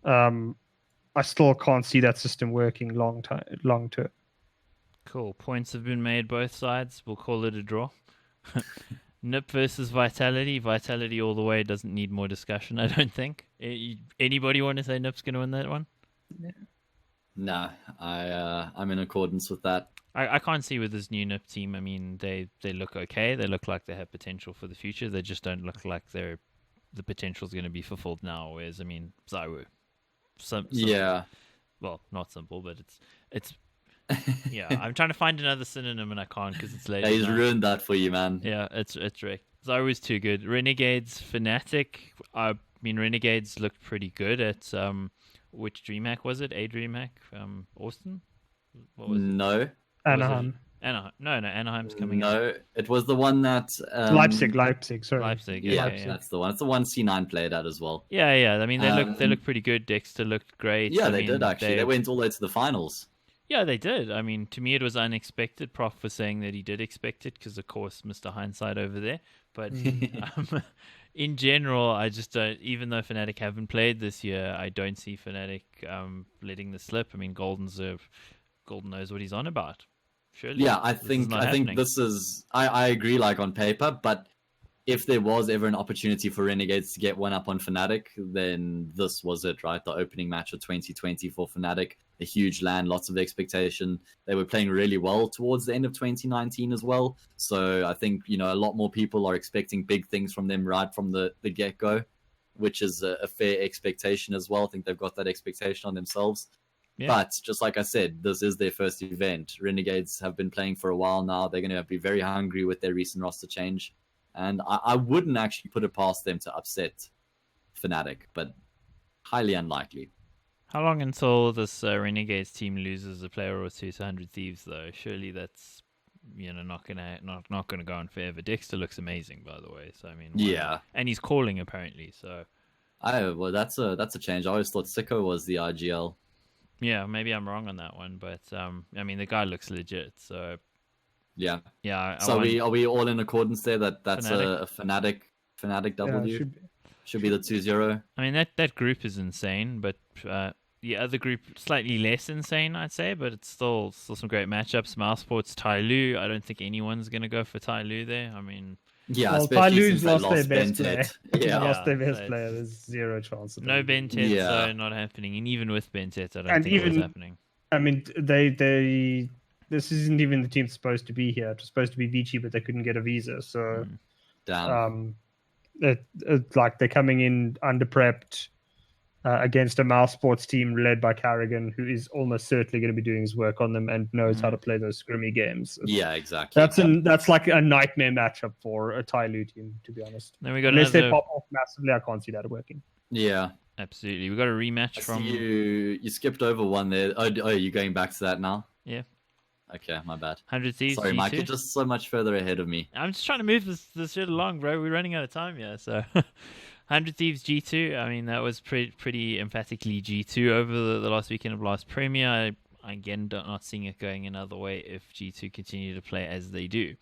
I still can't see that system working long term. Cool. Points have been made both sides. We'll call it a draw. Nip versus Vitality. Vitality all the way doesn't need more discussion, I don't think. Anybody want to say Nip's going to win that one? No, I'm in accordance with that. I can't see with this new Nip team. I mean, they look okay. They look like they have potential for the future. They just don't look like the potential is going to be fulfilled now. Whereas, I mean, Zaiwu. Yeah. Well, not simple, but it's yeah. I'm trying to find another synonym and I can't because it's late. Yeah, he's ruined that for you, man. Yeah, it's wrecked. Zaiwu's too good. Renegades, Fnatic. I mean, Renegades looked pretty good at which DreamHack was it? A DreamHack? Austin? What was it? No. Anaheim. Anaheim. No, Anaheim's coming No, up. it was the one that Leipzig. Sorry, Leipzig. Yeah, Yeah. that's the one. It's the one C9 played at as well. Yeah. I mean, they look pretty good. Dexter looked great. Yeah, I they mean, did actually. They went all the way to the finals. Yeah, they did. I mean, to me, it was unexpected. Prof was saying that he did expect it because, of course, Mr. Hindsight over there. But in general, I just don't. Even though Fnatic haven't played this year, I don't see Fnatic letting this slip. I mean, Golden knows what he's on about. Surely. Yeah, I think this is. I agree. Like on paper, but if there was ever an opportunity for Renegades to get one up on Fnatic, then this was it, right? The opening match of 2020 for Fnatic, a huge LAN, lots of expectation. They were playing really well towards the end of 2019 as well. So I think, a lot more people are expecting big things from them right from the get-go, which is a fair expectation as well. I think they've got that expectation on themselves. Yeah. But just like I said, this is their first event. Renegades have been playing for a while now. They're going to be very hungry with their recent roster change. And I wouldn't actually put it past them to upset Fnatic, but highly unlikely. How long until this Renegades team loses a player or two to 100 Thieves, though? Surely that's not gonna go on forever. Dexter looks amazing, by the way. So I mean, yeah, and he's calling apparently. So well, that's a change. I always thought Sicko was the IGL. Yeah, maybe I'm wrong on that one, but I mean the guy looks legit. So yeah. So are we all in accordance there that's a Fnatic W? Yeah, should be the 2-0. I mean that group is insane, but the other group slightly less insane, I'd say, but it's still some great matchups. Mousesports, Tyloo. I don't think anyone's gonna go for Tyloo there. I mean, yeah, well, especially since lost they their best player. Yeah, lost their best player. There's zero chance. No Bentet, so not happening. And even with Bentet, I don't think it was happening. I mean, they this isn't even the team supposed to be here. It was supposed to be Vici, but they couldn't get a visa. So, damn. Like they're coming in under-prepped against a Mousesports team led by Carrigan, who is almost certainly going to be doing his work on them and knows how to play those scrimmy games. Yeah, exactly. That's like a nightmare matchup for a Tyloo team, to be honest. Then we got unless they pop off massively, I can't see that working. Yeah. Absolutely. We got a rematch from you skipped over one there. Oh, you're going back to that now? Yeah. Okay, my bad. 100 Thieves. Sorry, G2. Mike, you're just so much further ahead of me. I'm just trying to move this shit along, bro. We're running out of time here, so 100 Thieves G2. I mean, that was pretty emphatically G2 over the last weekend of last Premier. I again not seeing it going another way if G2 continue to play as they do.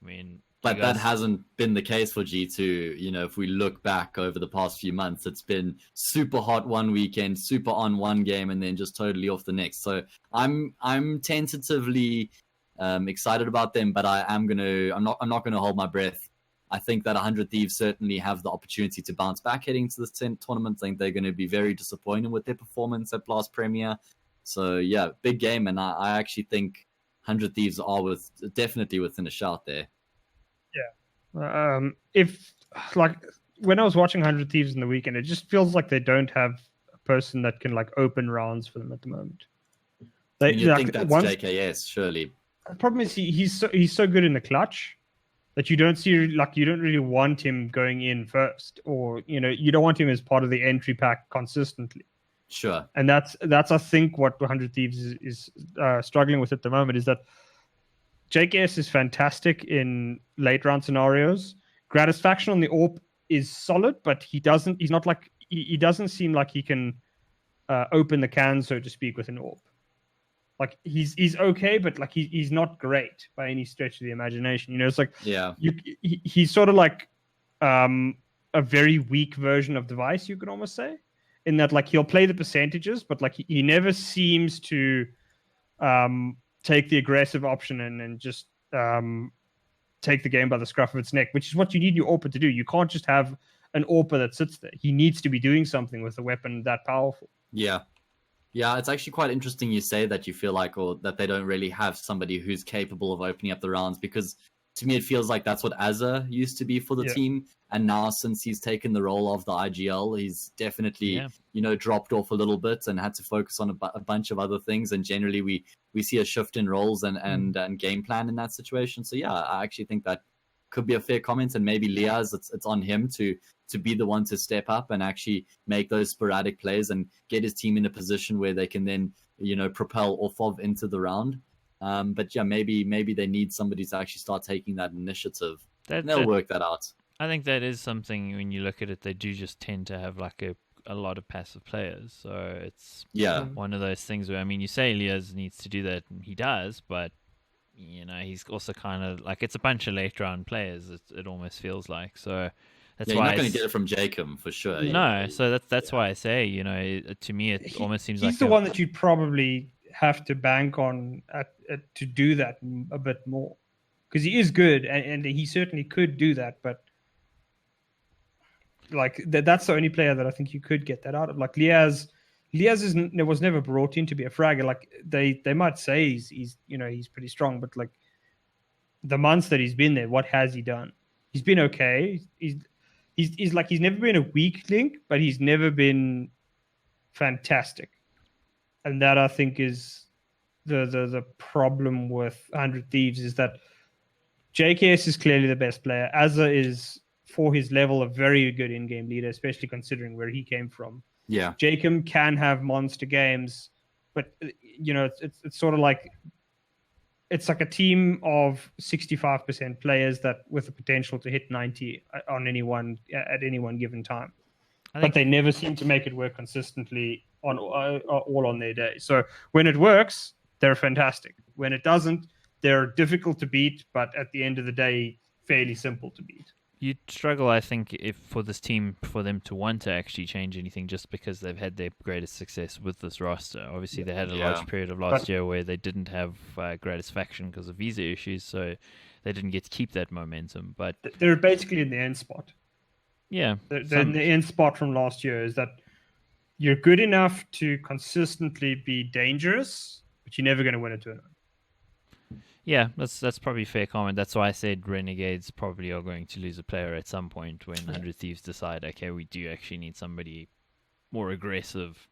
I mean, but that hasn't been the case for G2. If we look back over the past few months, it's been super hot one weekend, super on one game, and then just totally off the next. So I'm tentatively excited about them, but I'm not gonna hold my breath. I think that 100 Thieves certainly have the opportunity to bounce back heading to this tournament. I think they're going to be very disappointed with their performance at Blast Premier. So yeah, big game, and I actually think 100 Thieves are definitely within a shout there. Yeah. If like when I was watching 100 Thieves in the weekend, it just feels like they don't have a person that can like open rounds for them at the moment. You think that's JKS, surely? The problem is he's so good in the clutch that you don't really want him going in first, or you don't want him as part of the entry pack consistently. Sure. And that's I think what 100 Thieves is struggling with at the moment is that JKS is fantastic in late round scenarios. Gratisfaction on the AWP is solid, but he doesn't seem like he can open the can, so to speak, with an AWP. like he's okay, but like he's not great by any stretch of the imagination. You know, it's like he's sort of like a very weak version of Device, you could almost say, in that like he'll play the percentages, but like he never seems to take the aggressive option and just take the game by the scruff of its neck, which is what you need your AWPer to do. You can't just have an AWPer that sits there. He needs to be doing something with a weapon that powerful. Yeah, it's actually quite interesting you say that you feel like, or that they don't really have somebody who's capable of opening up the rounds, because to me it feels like that's what Azza used to be for the team, and now since he's taken the role of the IGL, he's definitely dropped off a little bit and had to focus on a bunch of other things, and generally we see a shift in roles and game plan in that situation. So yeah, I actually think that could be a fair comment, and maybe Liaz, it's on him to be the one to step up and actually make those sporadic plays and get his team in a position where they can then propel off of into the round. But yeah, maybe they need somebody to actually start taking that initiative. They'll work that out. I think that is something, when you look at it, they do just tend to have like a lot of passive players. So it's one of those things where, I mean, you say Liaz needs to do that, and he does, but he's also kind of like, it's a bunch of late round players. It almost feels like. So that's why you're not going to get it from Jacob for sure. No, so that's why I say, to me it almost seems like he's the one that you'd probably have to bank on to do that a bit more, because he is good and he certainly could do that, but like that's the only player that I think you could get that out of. Like Liaz was never brought in to be a fragger. Like they might say he's pretty strong, but like the months that he's been there, what has he done? He's been okay. He's never been a weak link, but he's never been fantastic. And that, I think, is the problem with 100 Thieves, is that JKS is clearly the best player. Azza is, for his level, a very good in-game leader, especially considering where he came from. Yeah. Jacob can have monster games, but it's sort of like, it's like a team of 65% players that with the potential to hit 90 on at any one given time. But they never seem to make it work consistently all on their day. So when it works, they're fantastic. When it doesn't, they're difficult to beat, but at the end of the day, fairly simple to beat. You'd struggle, I think, if for this team, for them to want to actually change anything, just because they've had their greatest success with this roster. Obviously, they had a large period of last year where they didn't have greatest faction because of visa issues, so they didn't get to keep that momentum. But they're basically in the end spot. Yeah. They're in the end spot from last year, is that you're good enough to consistently be dangerous, but you're never going to win a tournament. Yeah, that's probably a fair comment. That's why I said Renegades probably are going to lose a player at some point when 100 Thieves decide, okay, we do actually need somebody more aggressive.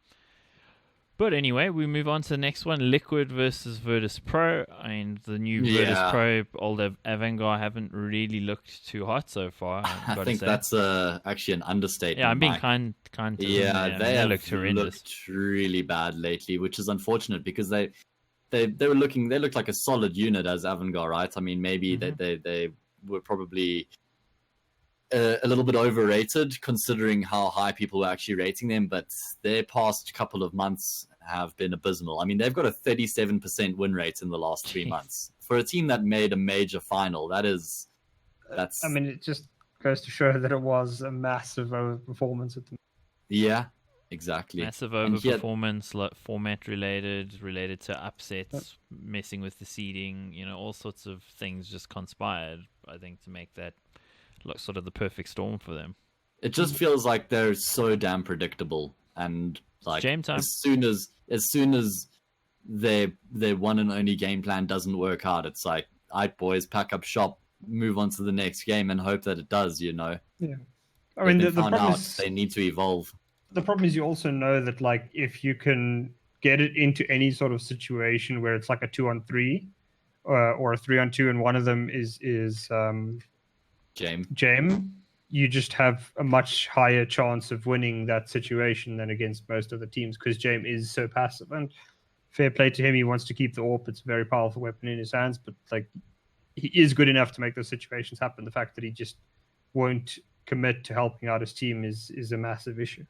But anyway, we move on to the next one, Liquid versus Virtus.pro. And the new Virtus.pro, old Avangar, haven't really looked too hot so far. I think that's actually an understatement. Yeah, I'm being kind to them. Yeah, they looked horrendous. Looked really bad lately, which is unfortunate because they looked like a solid unit as Avangar, right? I mean, maybe they were probably a little bit overrated considering how high people were actually rating them, but their past couple of months have been abysmal. I mean, they've got a 37% win rate in the last 3 months. For a team that made a major final, that's... I mean, it just goes to show that it was a massive overperformance at the... Yeah. Exactly. Massive overperformance, format related to upsets, messing with the seeding, all sorts of things just conspired, I think, to make that look sort of the perfect storm for them. It just feels like they're so damn predictable, and like game time. as soon as their one and only game plan doesn't work out, it's like, all right, boys, pack up shop, move on to the next game, and hope that it does. Yeah. I mean, the problem is they need to evolve. The problem is you also know that, like, if you can get it into any sort of situation where it's like a 2-on-3 or a 3-on-2, and one of them is Jame, you just have a much higher chance of winning that situation than against most other teams, because Jame is so passive. And fair play to him, he wants to keep the AWP. It's a very powerful weapon in his hands, but like, he is good enough to make those situations happen. The fact that he just won't commit to helping out his team is a massive issue.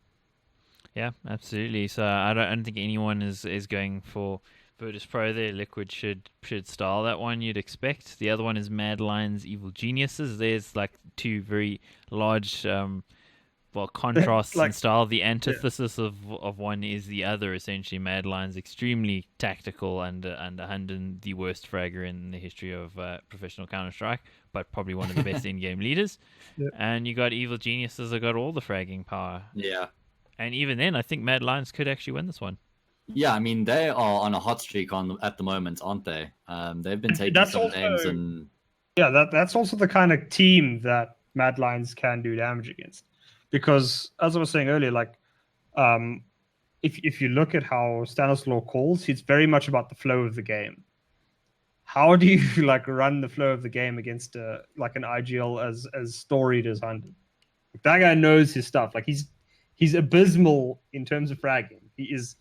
Yeah, absolutely. So I don't think anyone is going for Virtus.pro there, Liquid should style that one, you'd expect. The other one is Mad Lions Evil Geniuses. There's like two very large contrasts in style. The antithesis of one is the other, essentially. Mad Lions extremely tactical and Hunden the worst fragger in the history of professional Counter-Strike, but probably one of the best in-game leaders. Yep. And you got Evil Geniuses that got all the fragging power. Yeah. And even then, I think Mad Lions could actually win this one. Yeah, I mean, they are on a hot streak at the moment, aren't they? They've been taking some names and... Yeah, that's also the kind of team that Mad Lions can do damage against. Because, as I was saying earlier, like, if you look at how Stanislaw calls, it's very much about the flow of the game. How do you, like, run the flow of the game against, like, an IGL as storied as Hunden? That guy knows his stuff. Like, he's abysmal in terms of fragging. He is...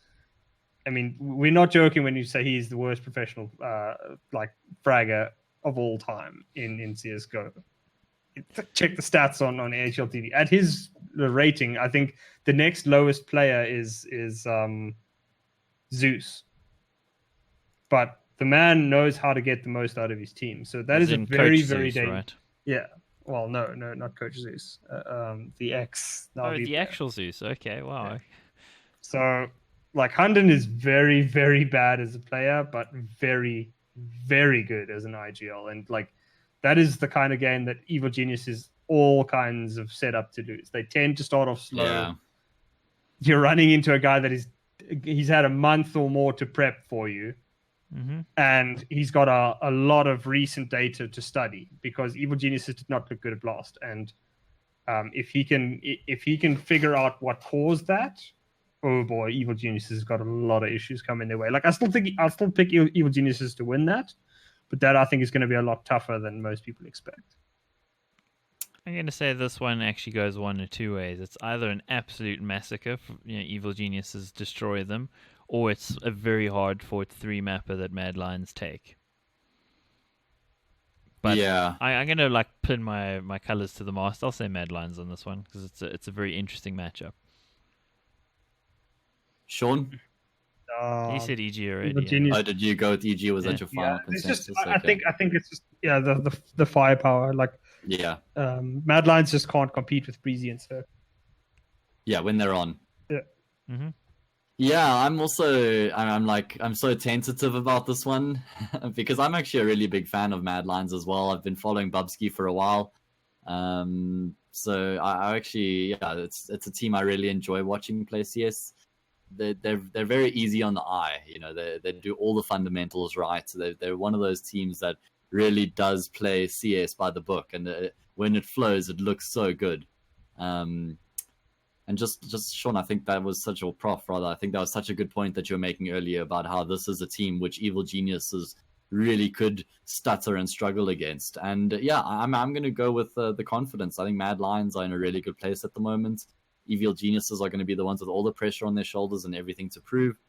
I mean, we're not joking when you say he's the worst professional like fragger of all time in CS:GO. Check the stats on HLTV. At his rating, I think the next lowest player is Zeus. But the man knows how to get the most out of his team. So that is a very, very dangerous. Right? Yeah. Well, no, not Coach Zeus. The X. The actual Zeus. Okay. Wow. Yeah. So. Like, Hunden is very, very bad as a player, but very, very good as an IGL. And, like, that is the kind of game that Evil Genius is all kinds of set up to lose. They tend to start off slow. Yeah. You're running into a guy that he's had a month or more to prep for you. Mm-hmm. And he's got a lot of recent data to study because Evil Geniuses did not look good at Blast. And if he can figure out what caused that, oh boy, Evil Geniuses has got a lot of issues coming their way. Like, I'll still pick Evil Geniuses to win that, but that I think is going to be a lot tougher than most people expect. I'm going to say this one actually goes one of two ways. It's either an absolute massacre, Evil Geniuses destroy them, or it's a very hard fought 3-mapper that Mad Lions take. But yeah, I'm going to pin my colors to the mast. I'll say Mad Lions on this one because it's a very interesting matchup. Sean? You said EG already. Yeah. Oh, did you go with EG? Was that your final consensus? It's just, I think it's just the firepower. Like, yeah, Mad Lions just can't compete with Breezy and Sir. Yeah, when they're on. Yeah. Mm-hmm. Yeah, I'm so tentative about this one because I'm actually a really big fan of Mad Lions as well. I've been following Bubsky for a while. So I actually, it's a team I really enjoy watching play CS. They're very easy on the eye. They do all the fundamentals right. They're one of those teams that really does play CS by the book, and when it flows, it looks so good. And just Sean, I think that was such a good point that you were making earlier about how this is a team which Evil Geniuses really could stutter and struggle against. And I'm going to go with the confidence. I think Mad Lions are in a really good place at the moment. Evil Geniuses are going to be the ones with all the pressure on their shoulders and everything to prove.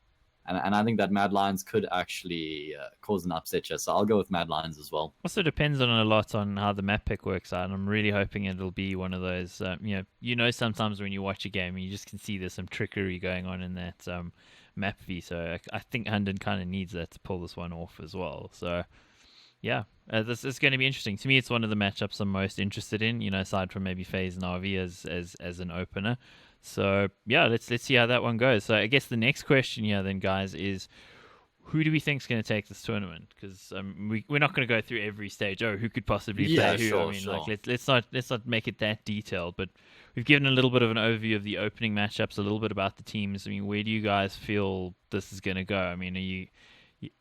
And I think that Mad Lions could actually cause an upset here. So I'll go with Mad Lions as well. Also depends on a lot on how the map pick works out. And I'm really hoping it'll be one of those, sometimes when you watch a game, you just can see there's some trickery going on in that map V. So I think Hunden kind of needs that to pull this one off as well. So yeah, this is going to be interesting. To me, it's one of the matchups I'm most interested in, aside from maybe FaZe and RV as an opener. So yeah, let's see how that one goes. So I guess the next question here then, guys, is who do we think is going to take this tournament? Because we're not going to go through every stage. Oh, who could possibly play who? Sure, I mean, sure. Let's not make it that detailed. But we've given a little bit of an overview of the opening matchups, a little bit about the teams. I mean, where do you guys feel this is going to go? I mean,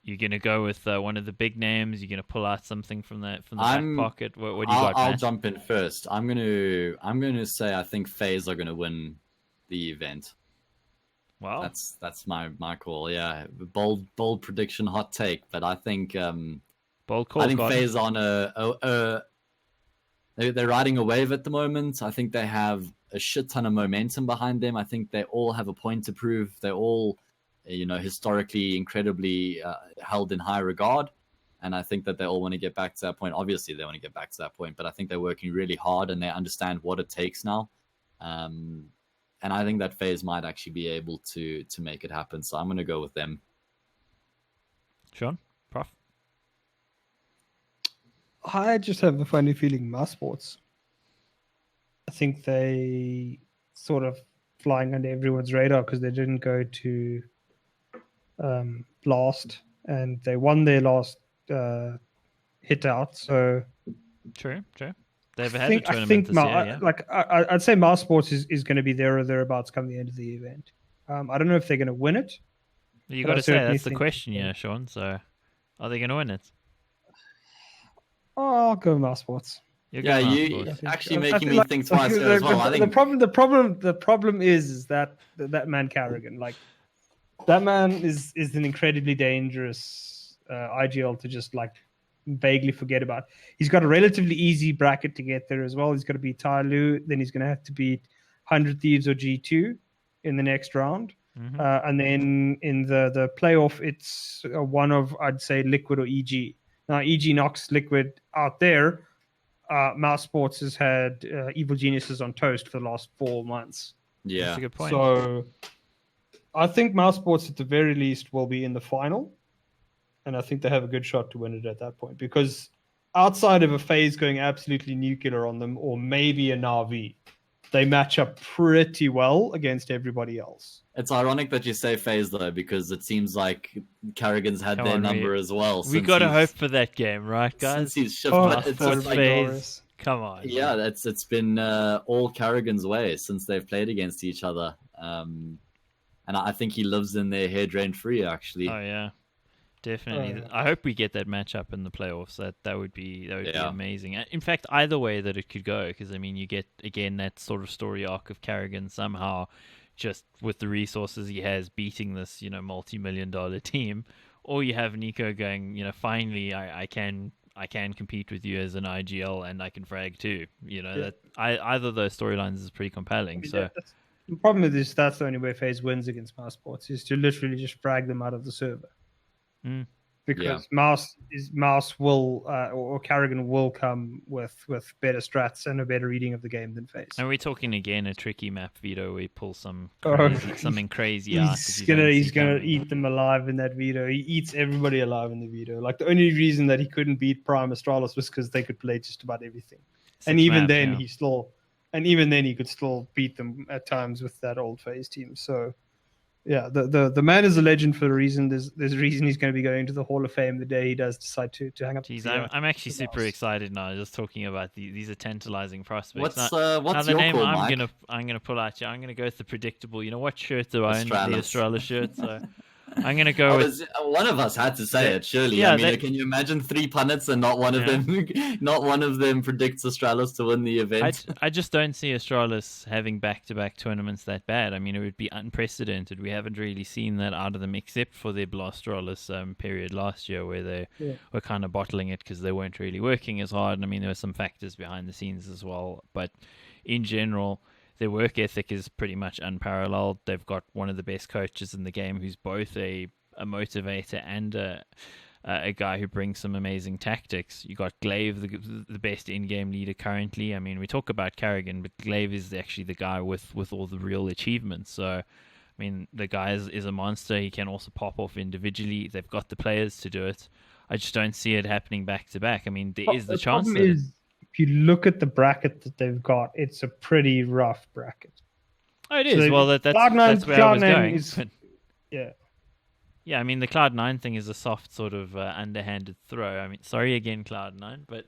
you're going to go with one of the big names? You're going to pull out something from the back pocket? What do you got, I'll Matt? jump in first. I'm going to say I think FaZe are going to win the event. Wow, that's my call. Yeah, bold prediction, hot take, but I think bold call. I think FaZe on they're riding a wave at the moment. I think they have a shit ton of momentum behind them. I think they all have a point to prove. They're all historically incredibly held in high regard, and I think that they all want to get back to that point. Obviously, they want to get back to that point, but I think they're working really hard and they understand what it takes now. And I think that FaZe might actually be able to make it happen. So I'm going to go with them. Sean, Prof. I just have a funny feeling Mouse Sports. I think they sort of flying under everyone's radar because they didn't go to last, and they won their last hit out. So True. They've had a tournament this year, yeah. I'd say Mouse Sports is going to be there or thereabouts come the end of the event. I don't know if they're going to win it. You got to say that's the question, yeah, Sean. So, are they going to win it? Oh, I'll go Mouse Sports. Yeah, you actually making me think twice here as well. I think the problem is that man Carrigan, like that man is an incredibly dangerous IGL to just like vaguely forget about. He's got a relatively easy bracket to get there as well. He's got to beat Tyloo, then he's going to have to beat 100 Thieves or G2 in the next round. Mm-hmm. And then in the playoff, it's one of, I'd say, Liquid or EG. Now, EG knocks Liquid out there. Mouse Sports has had Evil Geniuses on toast for the last 4 months. Yeah, that's a good point. So I think Mouse Sports at the very least will be in the final. And I think they have a good shot to win it at that point. Because outside of a FaZe going absolutely nuclear on them, or maybe a Na'Vi, they match up pretty well against everybody else. It's ironic that you say FaZe though, because it seems like Carrigan's had their number as well. We got to hope for that game, right, guys? Since he's shifted, FaZe. Come on. Yeah, it's been all Carrigan's way since they've played against each other. And I think he lives in their head rent free, actually. Oh yeah, definitely. I hope we get that matchup in the playoffs. That would be amazing. In fact, either way that it could go, because I mean, you get again that sort of story arc of Carrigan somehow, just with the resources he has, beating this multi-million-dollar team, or you have Nico going, finally I can compete with you as an IGL and I can frag too. That either of those storylines is pretty compelling. So. The problem with this, that's the only way FaZe wins against Mouse Sports, is to literally just frag them out of the server. Because Mouse will or Carrigan will come with better strats and a better reading of the game than FaZe. And we're talking again a tricky map veto where he pulls something crazy out. He's gonna eat them alive in that veto. He eats everybody alive in the veto. Like the only reason that he couldn't beat Prime Astralis was because they could play just about everything. And even then he could still beat them at times with that old FaZe team. So yeah, the man is a legend for a reason. There's a reason he's going to be going to the Hall of Fame the day he does decide to hang up. I'm actually super excited now. Just talking about these are tantalizing prospects. What's your name call, I'm gonna pull out. I'm gonna go with the predictable. What shirt do I own? The Astralis shirt. So I'm gonna go with one of us had to say it. Surely, yeah, I mean, can you imagine 3 pundits and not one of them predicts Astralis to win the event? I just don't see Astralis having back-to-back tournaments that bad. I mean, it would be unprecedented. We haven't really seen that out of them except for their Blastralis period last year where they were kind of bottling it because they weren't really working as hard. And I mean, there were some factors behind the scenes as well. But in general, their work ethic is pretty much unparalleled. They've got one of the best coaches in the game who's both a motivator and a guy who brings some amazing tactics. You got Glaive, the best in-game leader currently. I mean, we talk about Carrigan, but Glaive is actually the guy with all the real achievements. So, I mean, the guy is a monster. He can also pop off individually. They've got the players to do it. I just don't see it happening back-to-back. I mean, there is the chance that... If you look at the bracket that they've got, it's a pretty rough bracket. Oh, it is. So that's where I was going. Yeah, I mean, the Cloud9 thing is a soft sort of underhanded throw. I mean, sorry again, Cloud9, but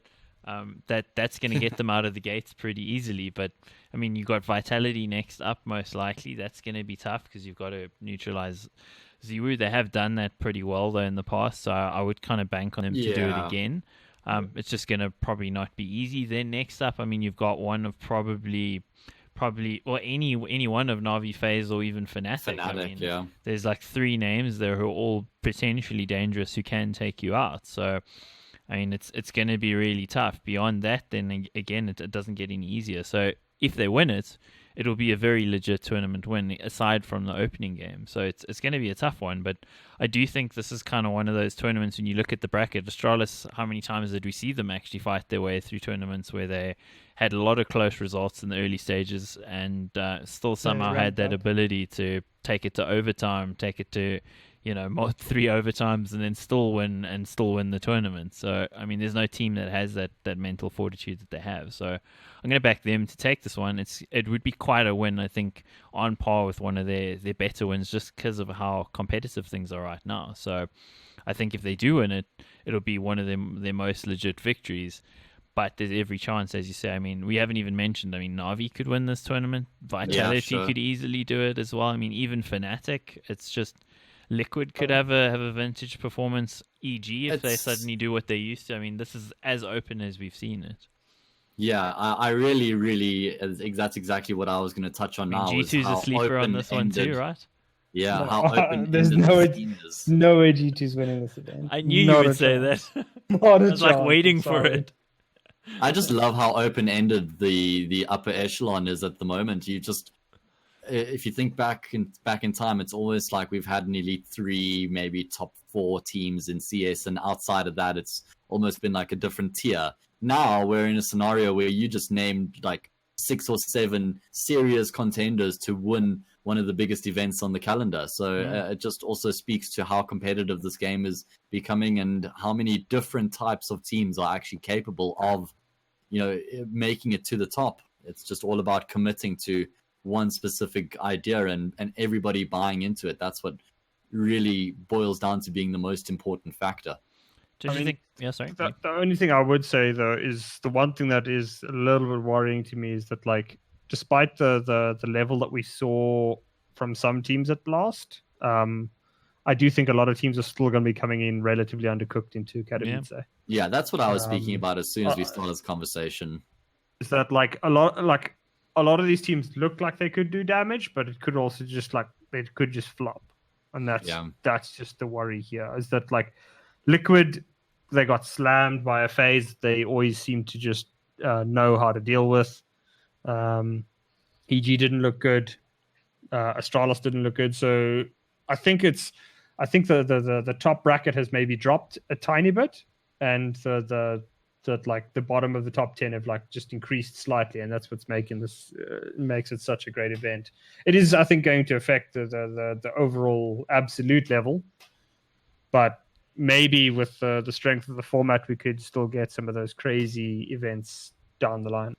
that's going to get them out of the gates pretty easily. But, I mean, you've got Vitality next up, most likely. That's going to be tough because you've got to neutralize Ziwu. They have done that pretty well, though, in the past, so I would kind of bank on them to do it again. It's just going to probably not be easy. Then next up, I mean, you've got one of probably or any one of Na'Vi, FaZe, or even Fnatic. I mean, there's like 3 names there who are all potentially dangerous who can take you out. So, I mean, it's going to be really tough. Beyond that, then again, it doesn't get any easier. So if they win it, it'll be a very legit tournament win aside from the opening game. So it's going to be a tough one, but I do think this is kind of one of those tournaments when you look at the bracket. Astralis, how many times did we see them actually fight their way through tournaments where they had a lot of close results in the early stages and still somehow had that ability to take it to overtime, take it to more 3 overtimes and then still win the tournament. So I mean, there's no team that has that mental fortitude that they have. So I'm going to back them to take this one. It would be quite a win, I think, on par with one of their better wins, just because of how competitive things are right now. So I think if they do win it, it'll be one of their most legit victories. But there's every chance, as you say. I mean, we haven't even mentioned, Na'Vi could win this tournament. Vitality could easily do it as well. I mean, even Fnatic, it's just Liquid could have a vintage performance. EG, if they suddenly do what they used to. I mean, this is as open as we've seen it. Yeah, I really, that's exactly what I was going to touch on now. G2's a sleeper on this one too, right? Yeah, how open there's no way G2's winning this event. I knew you would say that. I was like waiting for it. I just love how open-ended the upper echelon is at the moment. You just, if you think back in time, it's almost like we've had an Elite 3, maybe top 4 teams in CS, and outside of that, it's almost been like a different tier. Now we're in a scenario where you just named like 6 or 7 serious contenders to win one of the biggest events on the calendar. So it just also speaks to how competitive this game is becoming and how many different types of teams are actually capable of, making it to the top. It's just all about committing to one specific idea and everybody buying into it. That's what really boils down to being the most important factor. Did you think? Yeah, sorry. The only thing I would say though is the one thing that is a little bit worrying to me is that, like, despite the level that we saw from some teams at Blast, I do think a lot of teams are still going to be coming in relatively undercooked into Katowice. Yeah, that's what I was speaking about as soon as we started this conversation. Is that like a lot of these teams look like they could do damage, but it could also just they could just flop, and that's just the worry here. Is that like Liquid, they got slammed by a FaZe they always seem to just know how to deal with. EG didn't look good. Astralis didn't look good. So I think the top bracket has maybe dropped a tiny bit, and the bottom of the top 10 have just increased slightly, and that's what's making this makes it such a great event. It is, I think, going to affect the overall absolute level, but maybe with the strength of the format, we could still get some of those crazy events down the line.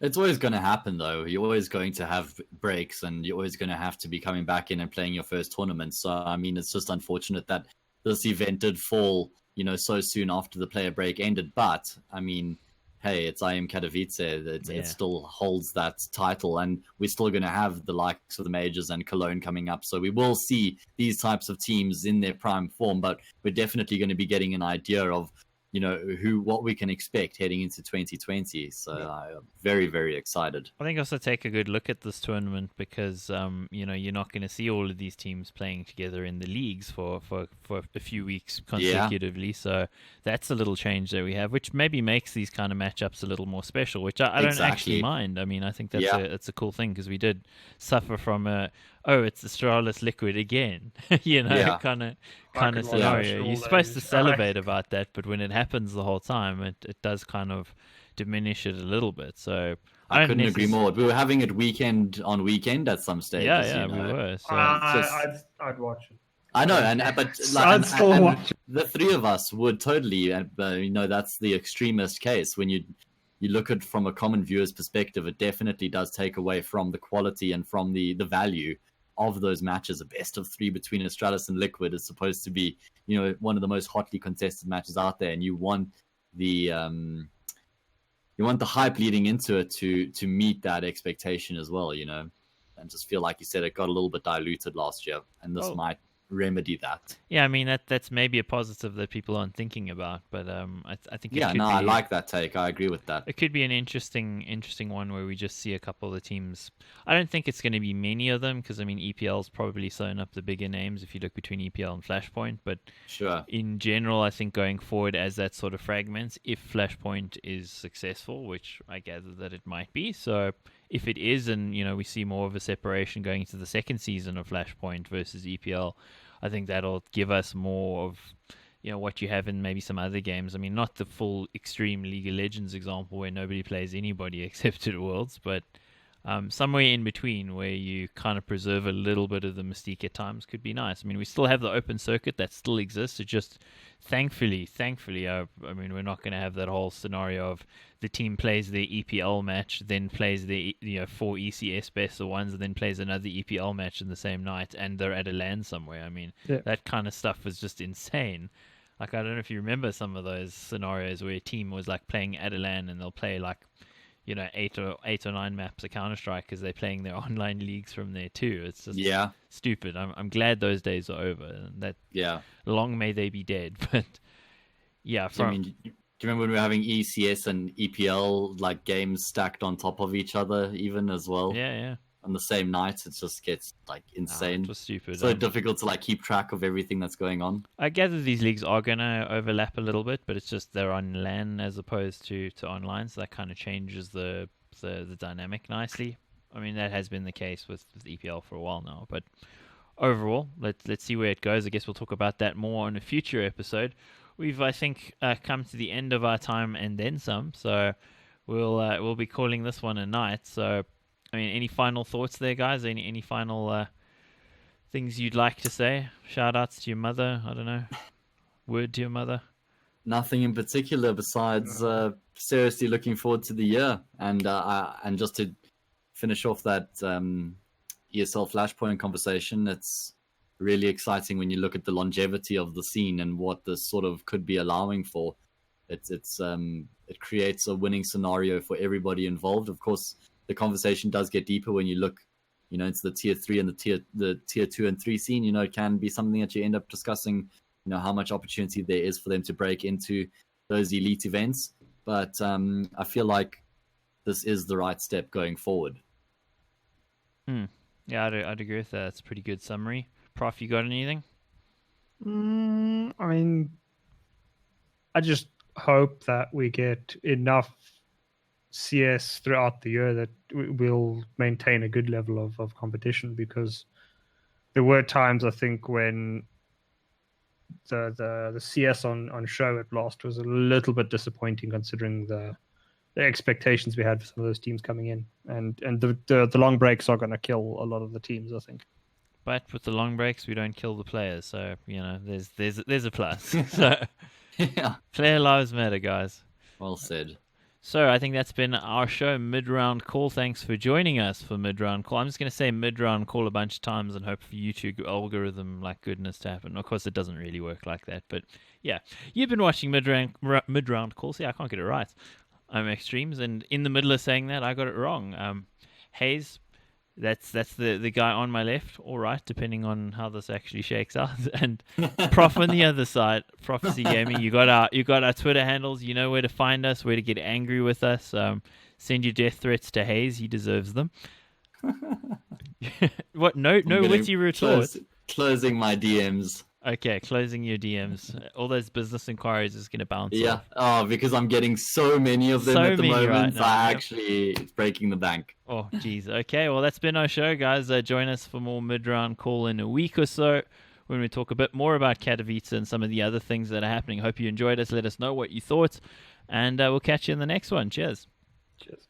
It's always going to happen, though. You're always going to have breaks, and you're always going to have to be coming back in and playing your first tournament. So, I mean, it's just unfortunate that this event did fall, so soon after the player break ended. But, I mean, hey, it's IEM Katowice. It still holds that title, and we're still going to have the likes of the Majors and Cologne coming up. So we will see these types of teams in their prime form, but we're definitely going to be getting an idea of what we can expect heading into 2020. So I'm very, very excited. I think also take a good look at this tournament because, you're not going to see all of these teams playing together in the leagues for a few weeks consecutively. Yeah. So that's a little change that we have, which maybe makes these kind of matchups a little more special, which I don't actually mind. I mean, I think that's a cool thing because we did suffer from it's Astralis Liquid again, kind of scenario. You're supposed to salivate about that, but when it happens the whole time, it does kind of diminish it a little bit. So I couldn't agree more. We were having it weekend on weekend at some stage. Yeah, we were. So I'd watch it. I know, I'd still watch it. The three of us would totally, that's the extremist case. When you look at it from a common viewer's perspective, it definitely does take away from the quality and from the value of those matches. A best of 3 between Astralis and Liquid is supposed to be, one of the most hotly contested matches out there, and you want the hype leading into it to meet that expectation as well, and just feel like you said it got a little bit diluted last year, and this might remedy that. Yeah, I mean that's maybe a positive that people aren't thinking about, but I think I like that take. I agree with that. It could be an interesting one where we just see a couple of the teams. I don't think it's going to be many of them because I mean EPL's probably sewn up the bigger names if you look between EPL and Flashpoint, but sure. In general, I think going forward as that sort of fragments, if Flashpoint is successful, which I gather that it might be, so if it is, and we see more of a separation going into the second season of Flashpoint versus EPL, I think that'll give us more of what you have in maybe some other games. I mean, not the full extreme League of Legends example where nobody plays anybody except at Worlds, but somewhere in between where you kind of preserve a little bit of the mystique at times could be nice. I mean, we still have the open circuit that still exists. It just, thankfully, I mean, we're not going to have that whole scenario of the team plays their EPL match, then plays the 4 ECS best of ones, and then plays another EPL match in the same night, and they're at a LAN somewhere. I mean, that kind of stuff was just insane. Like, I don't know if you remember some of those scenarios where a team was like playing at a LAN and they'll play like, 8 or 9 maps of Counter-Strike because they're playing their online leagues from there too. It's just stupid. I'm glad those days are over. And that long may they be dead. But yeah, do you remember when we were having ECS and EPL like games stacked on top of each other even as well? Yeah. On the same night, it just gets like insane. It was stupid. So difficult to like keep track of everything that's going on. I gather these leagues are gonna overlap a little bit, but it's just they're on LAN as opposed to online, so that kind of changes the dynamic nicely. I mean, that has been the case with EPL for a while now, but overall, let's see where it goes. I guess we'll talk about that more on a future episode. We've, I think, come to the end of our time and then some, so we'll be calling this one a night. So, I mean, any final thoughts there, guys? Any final things you'd like to say? Shout outs to your mother? I don't know. Word to your mother? Nothing in particular besides seriously looking forward to the year. And just to finish off that ESL Flashpoint conversation, it's really exciting when you look at the longevity of the scene and what this sort of could be allowing for. It creates a winning scenario for everybody involved. Of course, the conversation does get deeper when you look, into the tier 3 and the tier 2 and 3 scene. It can be something that you end up discussing, how much opportunity there is for them to break into those elite events. But I feel like this is the right step going forward. Yeah, I'd agree with that. That's a pretty good summary. Prof, you got anything? I mean, I just hope that we get enough CS throughout the year that we'll maintain a good level of competition, because there were times, I think, when the CS on show at Blast was a little bit disappointing considering the expectations we had for some of those teams coming in, and the long breaks are going to kill a lot of the teams, I think. But with the long breaks, we don't kill the players, so there's a plus. So player lives matter, guys. Well said. So I think that's been our show, Mid-Round Call. Thanks for joining us for Mid-Round Call. I'm just going to say Mid-Round Call a bunch of times and hope for YouTube algorithm like goodness to happen. Of course, it doesn't really work like that, but yeah. You've been watching Mid-Round Call. See, I can't get it right. I'm axtremes, and in the middle of saying that, I got it wrong. HAzE, that's the guy on my left, all right, depending on how this actually shakes out. And Prof on the other side, Prophecy Gaming. You got our Twitter handles. You know where to find us, where to get angry with us. Send your death threats to HAzE. He deserves them. What? No witty retorts. Closing my DMs. Okay, closing your DMs. All those business inquiries is going to bounce off. Oh, because I'm getting so many of them at the moment. Right now, it's breaking the bank. Oh, geez. Okay, well, that's been our show, guys. Join us for more Mid-Round Call in a week or so when we talk a bit more about Katowice and some of the other things that are happening. Hope you enjoyed us. Let us know what you thought, and we'll catch you in the next one. Cheers. Cheers.